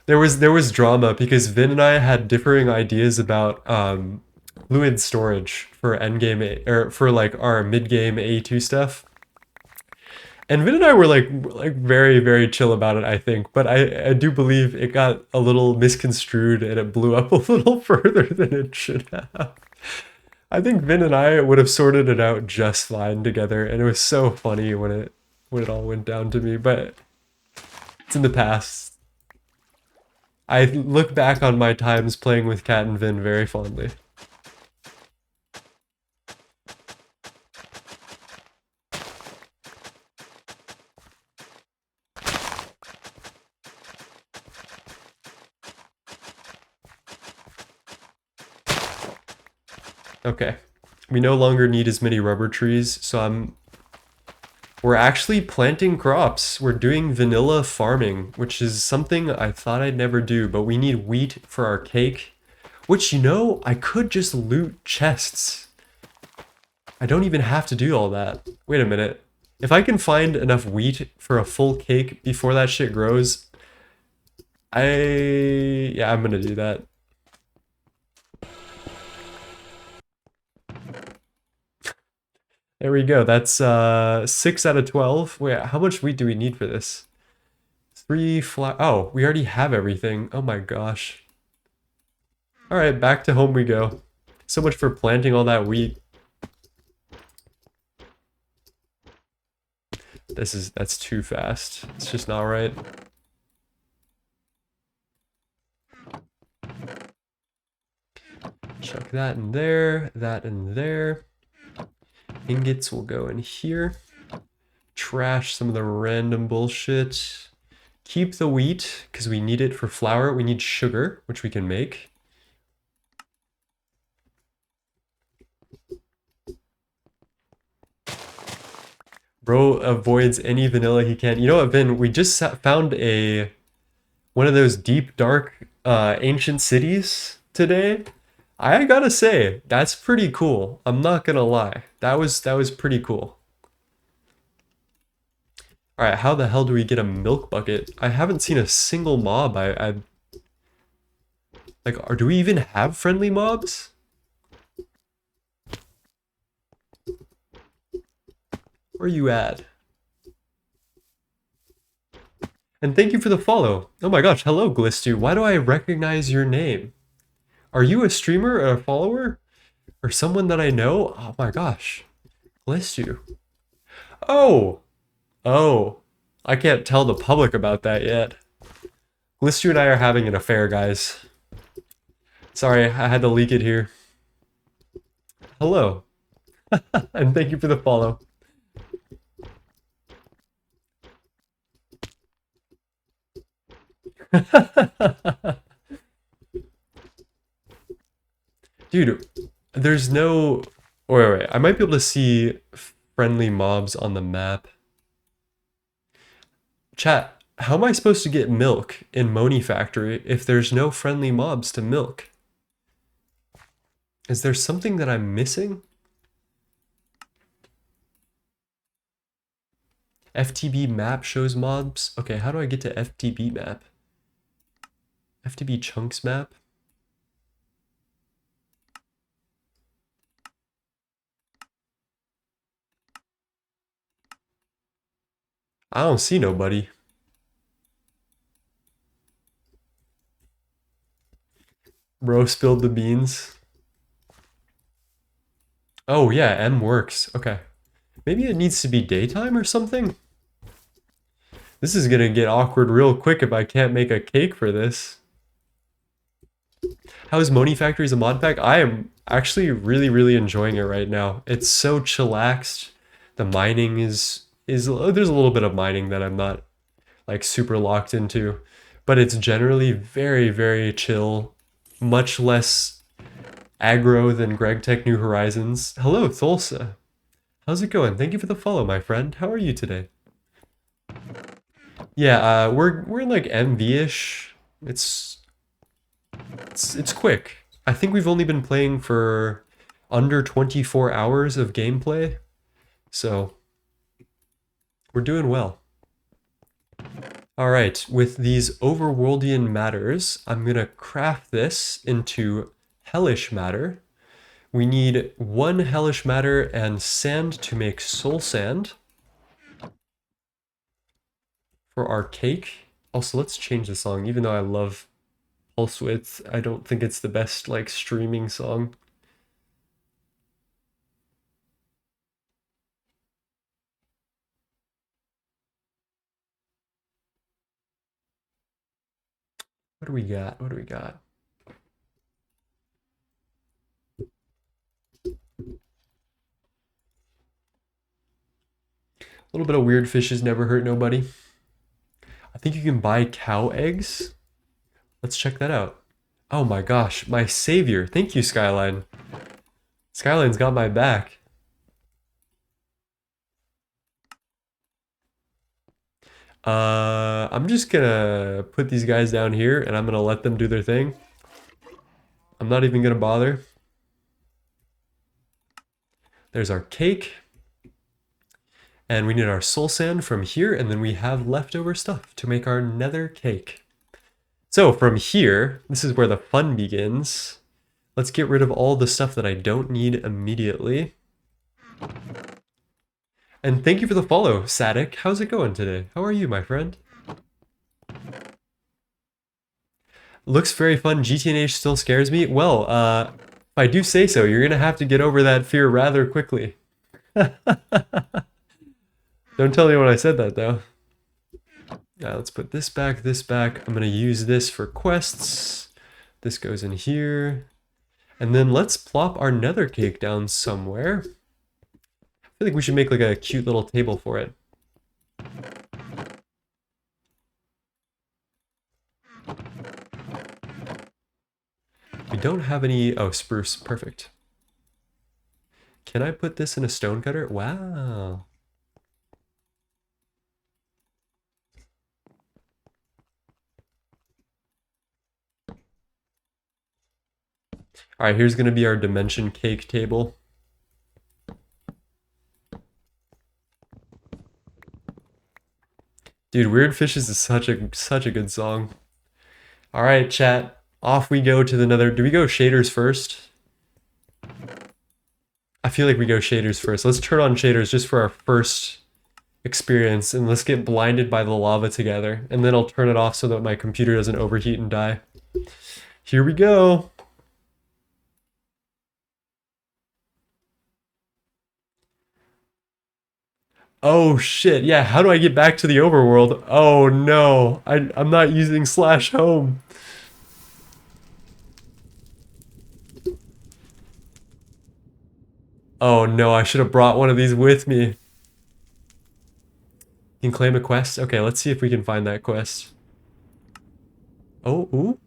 There was drama because Vin and I had differing ideas about fluid storage for endgame or for like our mid game A2 stuff. And Vin and I were like very very chill about it, I think. But I do believe it got a little misconstrued and it blew up a little further than it should have. I think Vin and I would have sorted it out just fine together, and it was so funny when it all went down to me. But it's in the past. I look back on my times playing with Kat and Vin very fondly. Okay. We no longer need as many rubber trees, so we're actually planting crops. We're doing vanilla farming, which is something I thought I'd never do, but we need wheat for our cake, which, I could just loot chests. I don't even have to do all that. Wait a minute. If I can find enough wheat for a full cake before that shit grows, yeah, I'm gonna do that. There we go. That's 6 out of 12. Wait, how much wheat do we need for this? 3 flour. Oh, we already have everything. Oh my gosh. All right, back to home we go. So much for planting all that wheat. That's too fast. It's just not right. Chuck that in there, that in there. Ingots will go in here. Trash some of the random bullshit. Keep the wheat, because we need it for flour. We need sugar, which we can make. Bro avoids any vanilla he can. You know what, Vin? We just found one of those deep, dark, ancient cities today. I gotta say, that's pretty cool. I'm not gonna lie. That was pretty cool. All right, how the hell do we get a milk bucket? I haven't seen a single mob. Do we even have friendly mobs? Where are you at? And thank you for the follow. Oh my gosh, hello Glistu. Why do I recognize your name? Are you a streamer or a follower? Or someone that I know? Oh my gosh. Glistu. Oh! Oh. I can't tell the public about that yet. Glistu and I are having an affair, guys. Sorry, I had to leak it here. Hello. And thank you for the follow. Dude, there's no... wait. I might be able to see friendly mobs on the map. Chat, how am I supposed to get milk in Monifactory if there's no friendly mobs to milk? Is there something that I'm missing? FTB map shows mobs. Okay, how do I get to FTB map? FTB chunks map? I don't see nobody. Bro spilled the beans. Oh yeah, M works. Okay. Maybe it needs to be daytime or something? This is gonna get awkward real quick if I can't make a cake for this. How is Monifactory as a mod pack? I am actually really enjoying it right now. It's so chillaxed. The mining is there's a little bit of mining that I'm not like super locked into, but it's generally very chill, much less aggro than Greg Tech New Horizons. Hello, Thulsa. How's it going? Thank you for the follow, my friend. How are you today? Yeah, we're in like MV-ish. It's quick. I think we've only been playing for under 24 hours of gameplay, so we're doing well. All right, with these overworldian matters, I'm gonna craft this into hellish matter. We need 1 hellish matter and sand to make soul sand for our cake. Also, let's change the song, even though I love Pulse Width. I don't think it's the best like streaming song. What do we got? What do we got? A little bit of weird fishes never hurt nobody. I think you can buy cow eggs. Let's check that out. Oh my gosh, my savior. Thank you, Skyline. Skyline's got my back. I'm just gonna put these guys down here and I'm gonna let them do their thing. I'm not even gonna bother. There's our cake. And we need our soul sand from here, and then we have leftover stuff to make our nether cake. So from here, this is where the fun begins. Let's get rid of all the stuff that I don't need immediately. And thank you for the follow, Sadik. How's it going today? How are you, my friend? Looks very fun. GTNH still scares me. Well, if I do say so, you're gonna have to get over that fear rather quickly. Don't tell anyone I said that, though. Let's put this back, this back. I'm gonna use this for quests. This goes in here. And then let's plop our nether cake down somewhere. I feel like we should make like a cute little table for it. We don't have any... oh, spruce. Perfect. Can I put this in a stone cutter? Wow. All right, here's gonna be our dimension cake table. Dude, Weird Fishes is such a good song. All right, chat. Off we go to the nether. Do we go shaders first? I feel like we go shaders first. Let's turn on shaders just for our first experience, and let's get blinded by the lava together. And then I'll turn it off so that my computer doesn't overheat and die. Here we go. Oh shit, yeah, how do I get back to the overworld? Oh no, I'm not using /home. Oh no, I should have brought one of these with me. You can claim a quest? Okay, let's see if we can find that quest. Oh, ooh.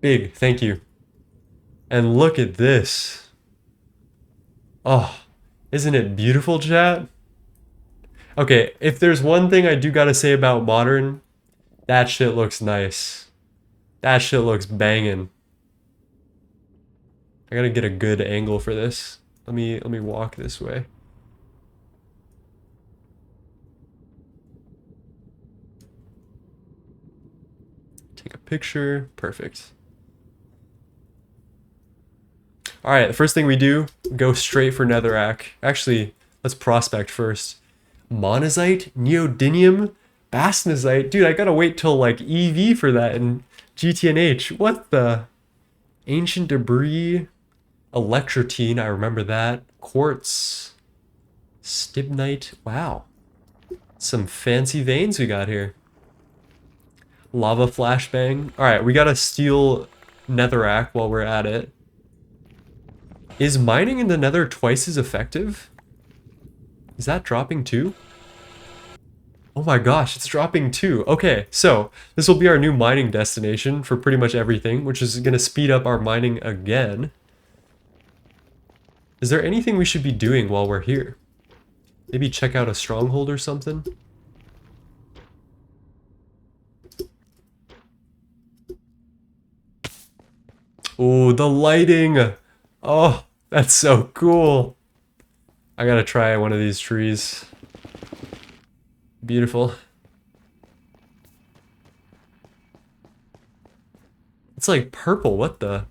Big, thank you. And look at this. Oh, isn't it beautiful, chat? Okay, if there's one thing I do gotta say about modern, that shit looks nice. That shit looks banging. I gotta get a good angle for this. Let me walk this way. Take a picture. Perfect. All right, the first thing we do, go straight for netherrack. Actually, let's prospect first. Monazite, neodymium, bastnazite. Dude, I gotta wait till like EV for that in GTNH. What the? Ancient debris, electrotine, I remember that. Quartz, stibnite. Wow. Some fancy veins we got here. Lava flashbang. All right, we gotta steal netherrack while we're at it. Is mining in the nether twice as effective? Is that dropping too? Oh my gosh, it's dropping too. Okay, so this will be our new mining destination for pretty much everything, which is gonna speed up our mining again. Is there anything we should be doing while we're here? Maybe check out a stronghold or something? Oh, the lighting! Oh, that's so cool. I gotta try one of these trees. Beautiful. It's like purple, what the?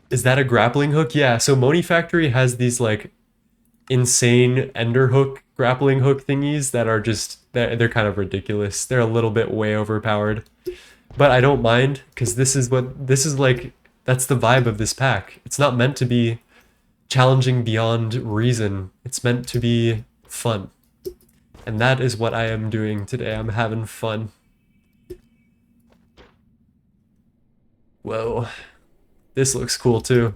Is that a grappling hook? Yeah, so Monifactory has these like insane ender hook grappling hook thingies that are just they're kind of ridiculous. They're a little bit way overpowered. But I don't mind because this is like that's the vibe of this pack. It's not meant to be challenging beyond reason. It's meant to be fun. And that is what I am doing today. I'm having fun. Whoa. This looks cool too.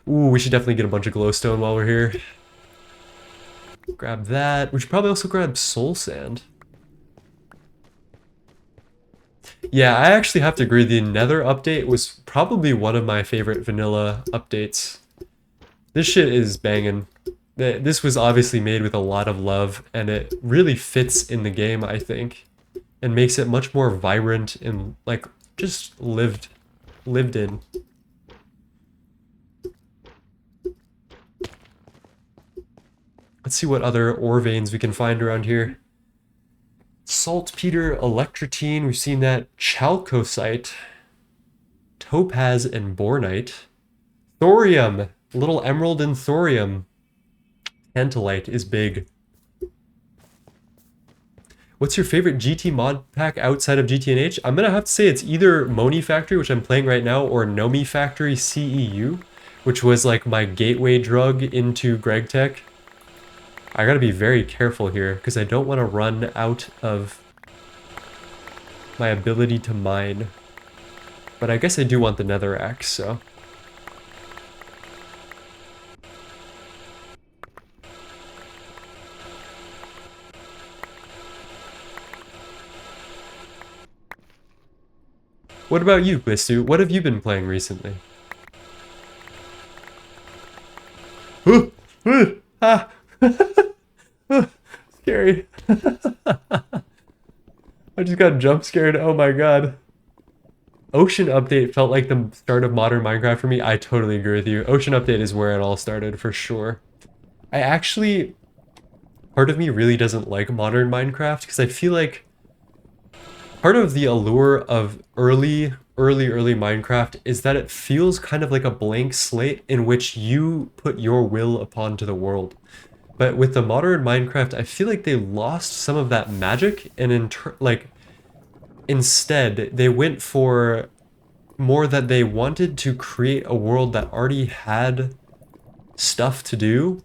Ooh, we should definitely get a bunch of glowstone while we're here. Grab that. We should probably also grab soul sand. Yeah, I actually have to agree. The Nether update was probably one of my favorite vanilla updates. This shit is banging. This was obviously made with a lot of love, and it really fits in the game, I think, and makes it much more vibrant and like just lived in. Let's see what other ore veins we can find around here. Saltpeter, electrotine, we've seen that. Chalcocite, topaz and bornite. Thorium, little emerald and thorium. Tantalite is big. What's your favorite GT mod pack outside of GTNH? I'm gonna have to say it's either Monifactory, which I'm playing right now, or Nomifactory CEU, which was like my gateway drug into GregTech. I gotta be very careful here because I don't want to run out of my ability to mine. But I guess I do want the netherrack, so. What about you, Glistu? What have you been playing recently? Ah! Scary. I just got jump scared. Oh my god. Ocean Update felt like the start of modern Minecraft for me. I totally agree with you. Ocean Update is where it all started for sure. I actually, part of me really doesn't like modern Minecraft because I feel like part of the allure of early Minecraft is that it feels kind of like a blank slate in which you put your will upon to the world. But with the modern Minecraft, I feel like they lost some of that magic, and instead they went for more that they wanted to create a world that already had stuff to do.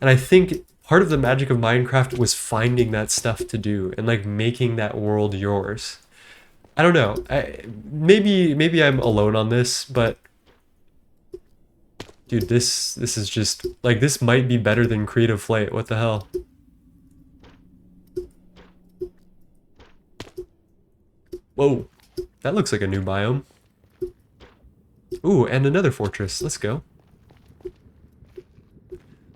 And I think part of the magic of Minecraft was finding that stuff to do and like making that world yours. I don't know. Maybe I'm alone on this, but dude, this is just like this might be better than Creative Flight. What the hell? Whoa, that looks like a new biome. Ooh, and another fortress. Let's go.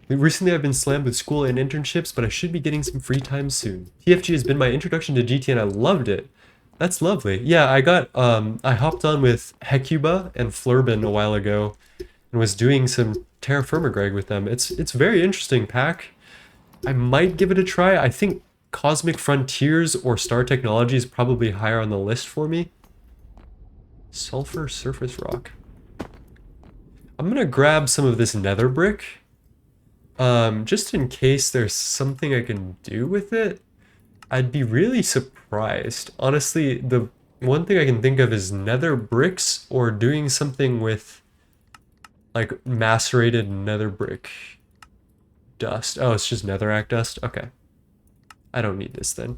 Recently, I've been slammed with school and internships, but I should be getting some free time soon. TFG has been my introduction to GTN. I loved it. That's lovely. Yeah, I hopped on with Hecuba and Flurbin a while ago and was doing some Terra Firma Greg with them. It's very interesting pack. I might give it a try. I think Cosmic Frontiers or Star Technology is probably higher on the list for me. Sulfur Surface Rock. I'm gonna grab some of this nether brick. Just in case there's something I can do with it. I'd be really surprised. Honestly, the one thing I can think of is nether bricks or doing something with like macerated nether brick dust. Oh, it's just netherrack dust? Okay. I don't need this then.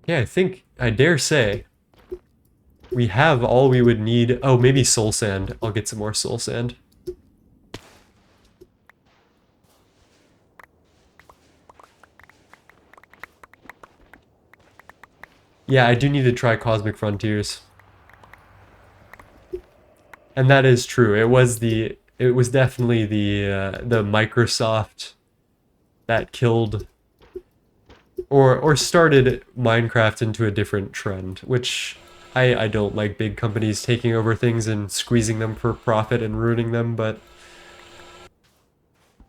Yeah, I think, I dare say, we have all we would need. Oh, maybe soul sand. I'll get some more soul sand. Yeah, I do need to try Cosmic Frontiers. And that is true. It was definitely the Microsoft that killed or started Minecraft into a different trend, which I don't like big companies taking over things and squeezing them for profit and ruining them, but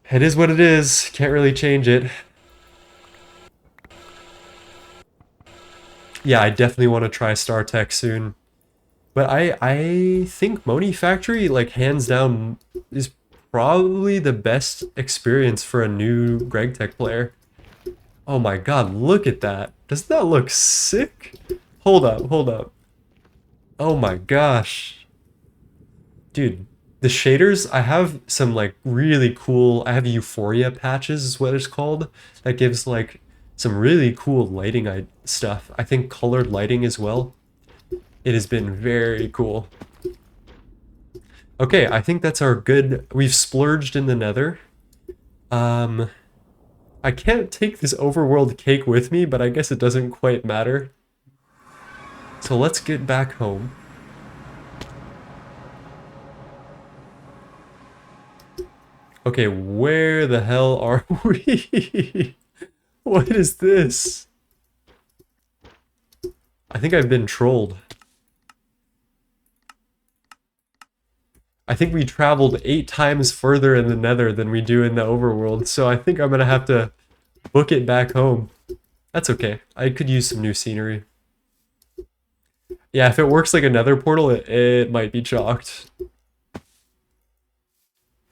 it is what it is. Can't really change it. Yeah, I definitely want to try StarTech soon. But I think Monifactory, like hands down, is probably the best experience for a new GregTech player. Oh my god, look at that. Doesn't that look sick? Hold up, hold up. Oh my gosh. Dude, the shaders, I have some like really cool, I have Euphoria patches is what it's called. That gives like some really cool lighting stuff. I think colored lighting as well. It has been very cool. Okay, I think that's our good... We've splurged in the nether. I can't take this overworld cake with me, but I guess it doesn't quite matter. So let's get back home. Okay, where the hell are we? What is this? I think I've been trolled. I think we traveled 8 times further in the nether than we do in the overworld, so I think I'm gonna have to book it back home. That's okay. I could use some new scenery. Yeah, if it works like a nether portal, it might be chalked.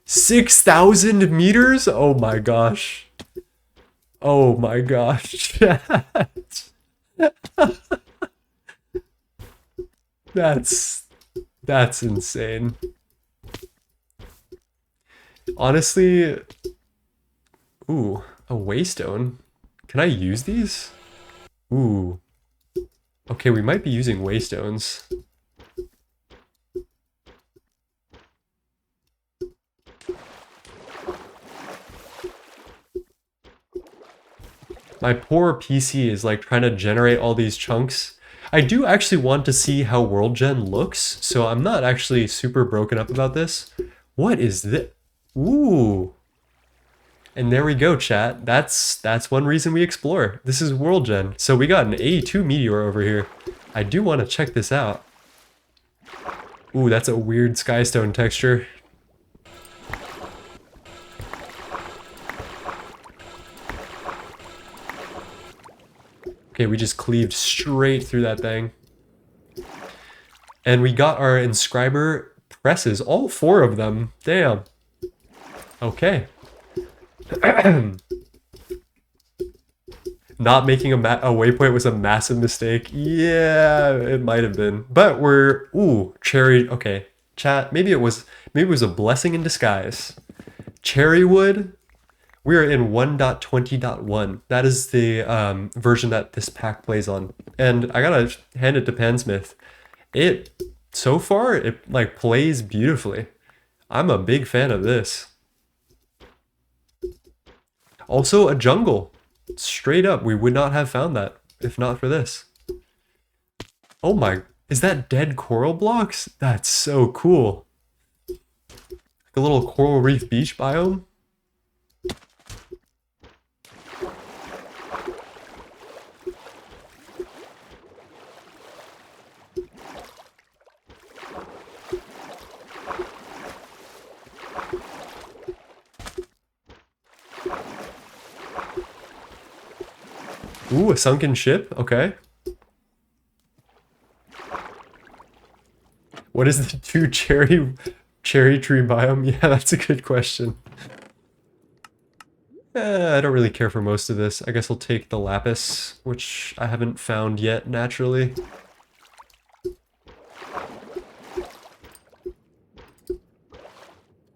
6,000 meters? Oh my gosh. Oh my gosh. That's insane. Honestly, ooh, a waystone. Can I use these? Ooh. Okay, we might be using waystones. My poor PC is like trying to generate all these chunks. I do actually want to see how worldgen looks, so I'm not actually super broken up about this. What is this? Ooh. And there we go, chat. That's one reason we explore. This is worldgen. So we got an 82 meteor over here. I do want to check this out. Ooh, that's a weird skystone texture. Okay, we just cleaved straight through that thing. And we got our inscriber presses, all 4 of them. Damn. Okay. Not making a waypoint was a massive mistake. Yeah, it might have been. But we're... Ooh, cherry... Okay, chat, maybe it was a blessing in disguise. Cherry wood We are in 1.20.1. That is the version that this pack plays on. And I gotta hand it to Pansmith. It, so far, it like plays beautifully. I'm a big fan of this. Also a jungle. Straight up, we would not have found that if not for this. Oh my, is that dead coral blocks? That's so cool. Like a little coral reef beach biome. Ooh, a sunken ship? Okay. What is the two cherry tree biome? Yeah, that's a good question. I don't really care for most of this. I guess I'll take the lapis, which I haven't found yet, naturally.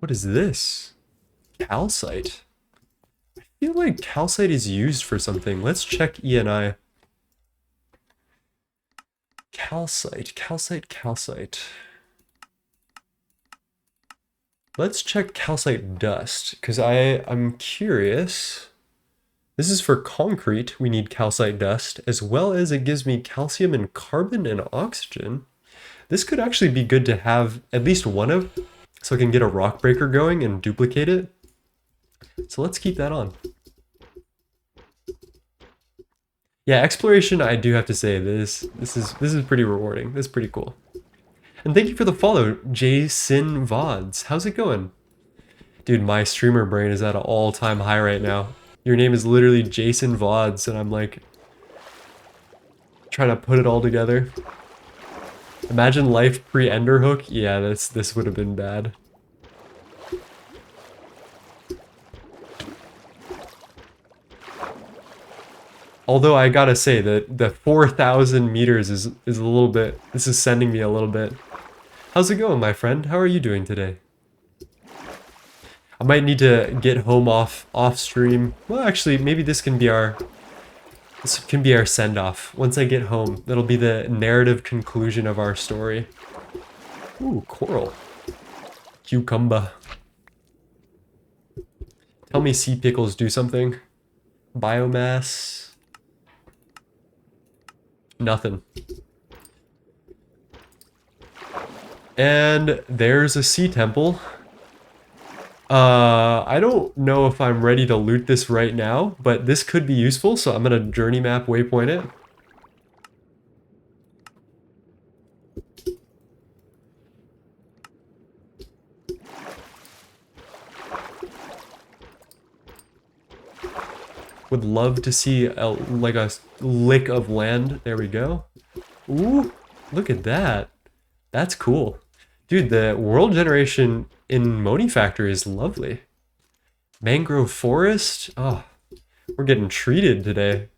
What is this? Calcite. I feel like calcite is used for something. Let's check ENI. Calcite, calcite, calcite. Let's check calcite dust, because I'm curious. This is for concrete, we need calcite dust, as well as it gives me calcium and carbon and oxygen. This could actually be good to have at least one of, so I can get a rock breaker going and duplicate it. So let's keep that on. Yeah, exploration, I do have to say, this is pretty rewarding. This is pretty cool. And thank you for the follow, Jason Vods. How's it going? Dude, my streamer brain is at an all-time high right now. Your name is literally Jason Vods, and I'm like trying to put it all together. Imagine life pre-Enderhook. Yeah, this would have been bad. Although I gotta say that the 4,000 meters is a little bit. This is sending me a little bit. How's it going, my friend? How are you doing today? I might need to get home off stream. Well, actually, maybe this can be our send-off. Once I get home, that'll be the narrative conclusion of our story. Ooh, coral. Cucumber. Tell me sea pickles do something. Biomass. Nothing. And there's a sea temple. I don't know if I'm ready to loot this right now, but this could be useful, so I'm gonna journey map waypoint it. Would love to see like a lick of land. There we go. Ooh, look at that. That's cool. Dude, the world generation in Monifactory is lovely. Mangrove forest. Oh, we're getting treated today.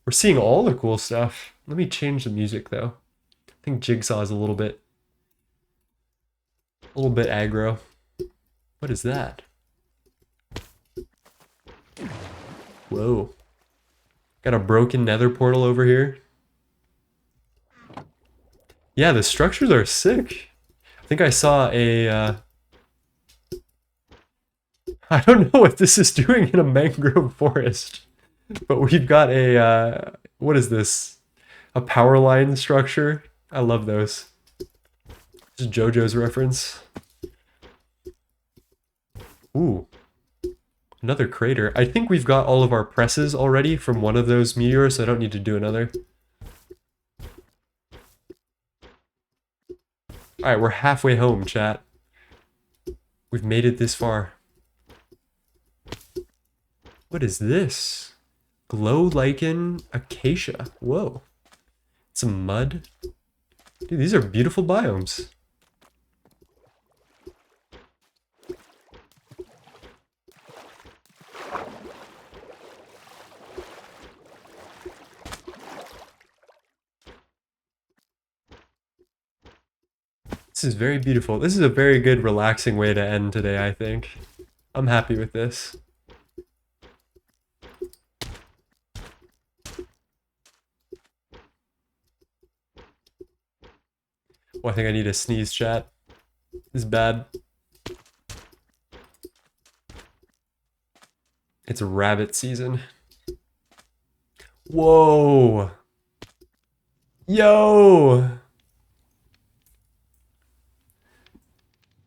We're seeing all the cool stuff. Let me change the music though. I think Jigsaw is a little bit aggro. What is that? Whoa. Got a broken nether portal over here. Yeah, the structures are sick. I think I saw a... I don't know what this is doing in a mangrove forest. But we've got a... what is this? A power line structure. I love those. Just JoJo's reference. Ooh. Another crater. I think we've got all of our presses already from one of those meteors, so I don't need to do another. Alright, we're halfway home, chat. We've made it this far. What is this? Glow lichen acacia. Whoa. Some mud. Dude, these are beautiful biomes. This is very beautiful. This is a very good relaxing way to end today, I think. I'm happy with this. Oh, I think I need a sneeze, chat. This is bad. It's rabbit season. Whoa! Yo!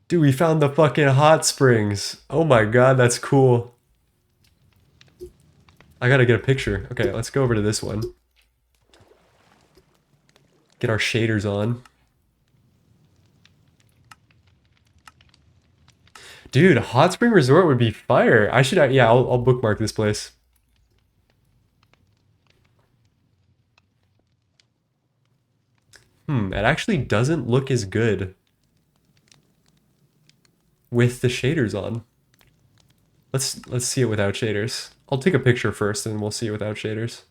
Dude, we found the fucking hot springs. Oh my god, that's cool. I gotta get a picture. Okay, let's go over to this one. Get our shaders on. Dude, Hot Spring Resort would be fire. I should, yeah, I'll bookmark this place. It actually doesn't look as good with the shaders on. Let's see it without shaders. I'll take a picture first and we'll see it without shaders.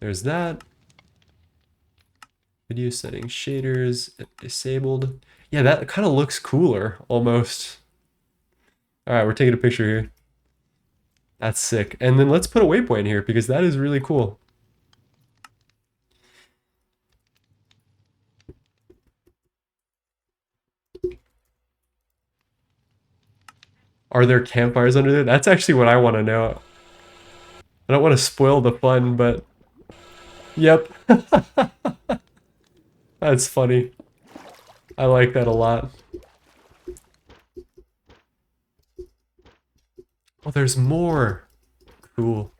There's that. Video settings, shaders, disabled. Yeah, that kind of looks cooler, almost. All right, we're taking a picture here. That's sick. And then let's put a waypoint here because that is really cool. Are there campfires under there? That's actually what I want to know. I don't want to spoil the fun, but... Yep. That's funny. I like that a lot. Oh, there's more. Cool.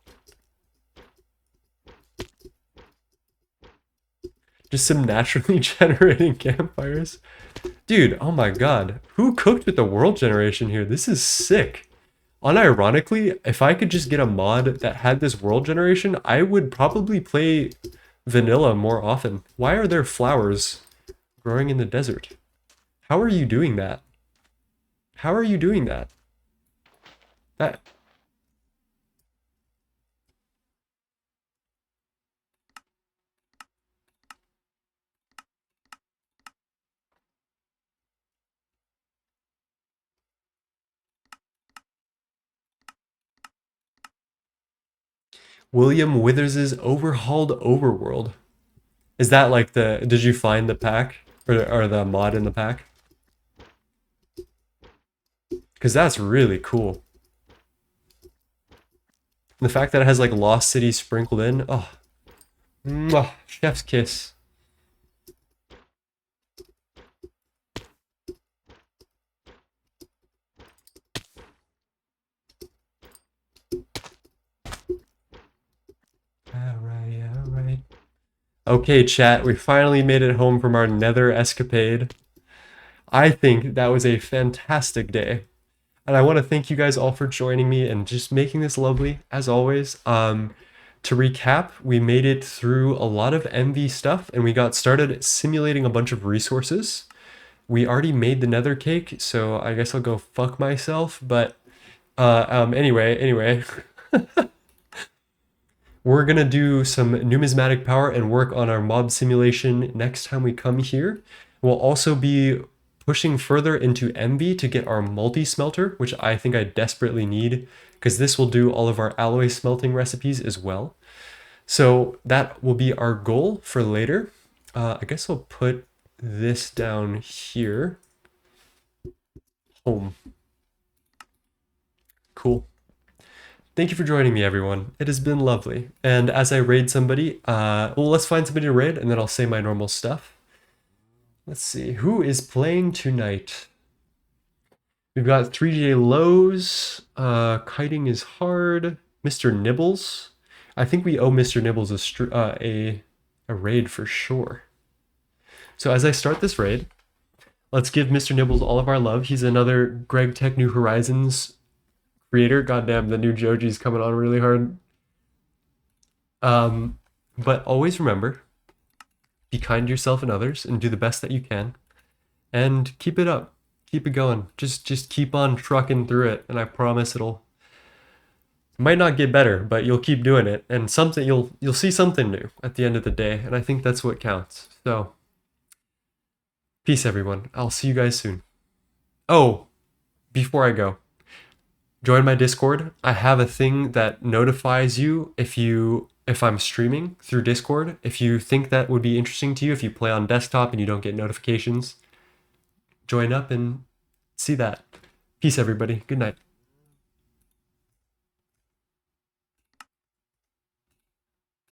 Just some naturally generating campfires. Dude, oh my god. Who cooked with the world generation here? This is sick. Unironically, if I could just get a mod that had this world generation, I would probably play vanilla more often. Why are there flowers growing in the desert? How are you doing that? How are you doing that? That... William Withers's Overhauled Overworld. Is that like the... Did you find the pack? Or the mod in the pack? Because that's really cool. And the fact that it has like Lost City sprinkled in. Oh. Mwah, chef's kiss. Alright. Okay, chat, we finally made it home from our nether escapade. I think that was a fantastic day. And I want to thank you guys all for joining me and just making this lovely, as always. To recap, we made it through a lot of MV stuff, and we got started simulating a bunch of resources. We already made the nether cake, so I guess I'll go fuck myself, but anyway. We're gonna do some numismatic power and work on our mob simulation next time we come here. We'll also be pushing further into MV to get our multi-smelter, which I think I desperately need, because this will do all of our alloy smelting recipes as well. So that will be our goal for later. I guess I'll put this down here. Home. Cool. Thank you for joining me, everyone. It has been lovely. And as I raid somebody, well, let's find somebody to raid, and then I'll say my normal stuff. Let's see, who is playing tonight? We've got 3J Lows, Kiting is Hard, Mr. Nibbles. I think we owe Mr. Nibbles a raid for sure. So as I start this raid, let's give Mr. Nibbles all of our love. He's another Greg Tech New Horizons creator. Goddamn, the new Joji's coming on really hard. But always remember, be kind to yourself and others and do the best that you can. And keep it up. Keep it going. Just keep on trucking through it, and I promise it might not get better, but you'll keep doing it, and something you'll see something new at the end of the day, and I think that's what counts. So peace, everyone. I'll see you guys soon. Oh, before I go, join my Discord. I have a thing that notifies you if you if I'm streaming through Discord. If you think that would be interesting to you, if you play on desktop and you don't get notifications, join up and see that. Peace, everybody. Good night.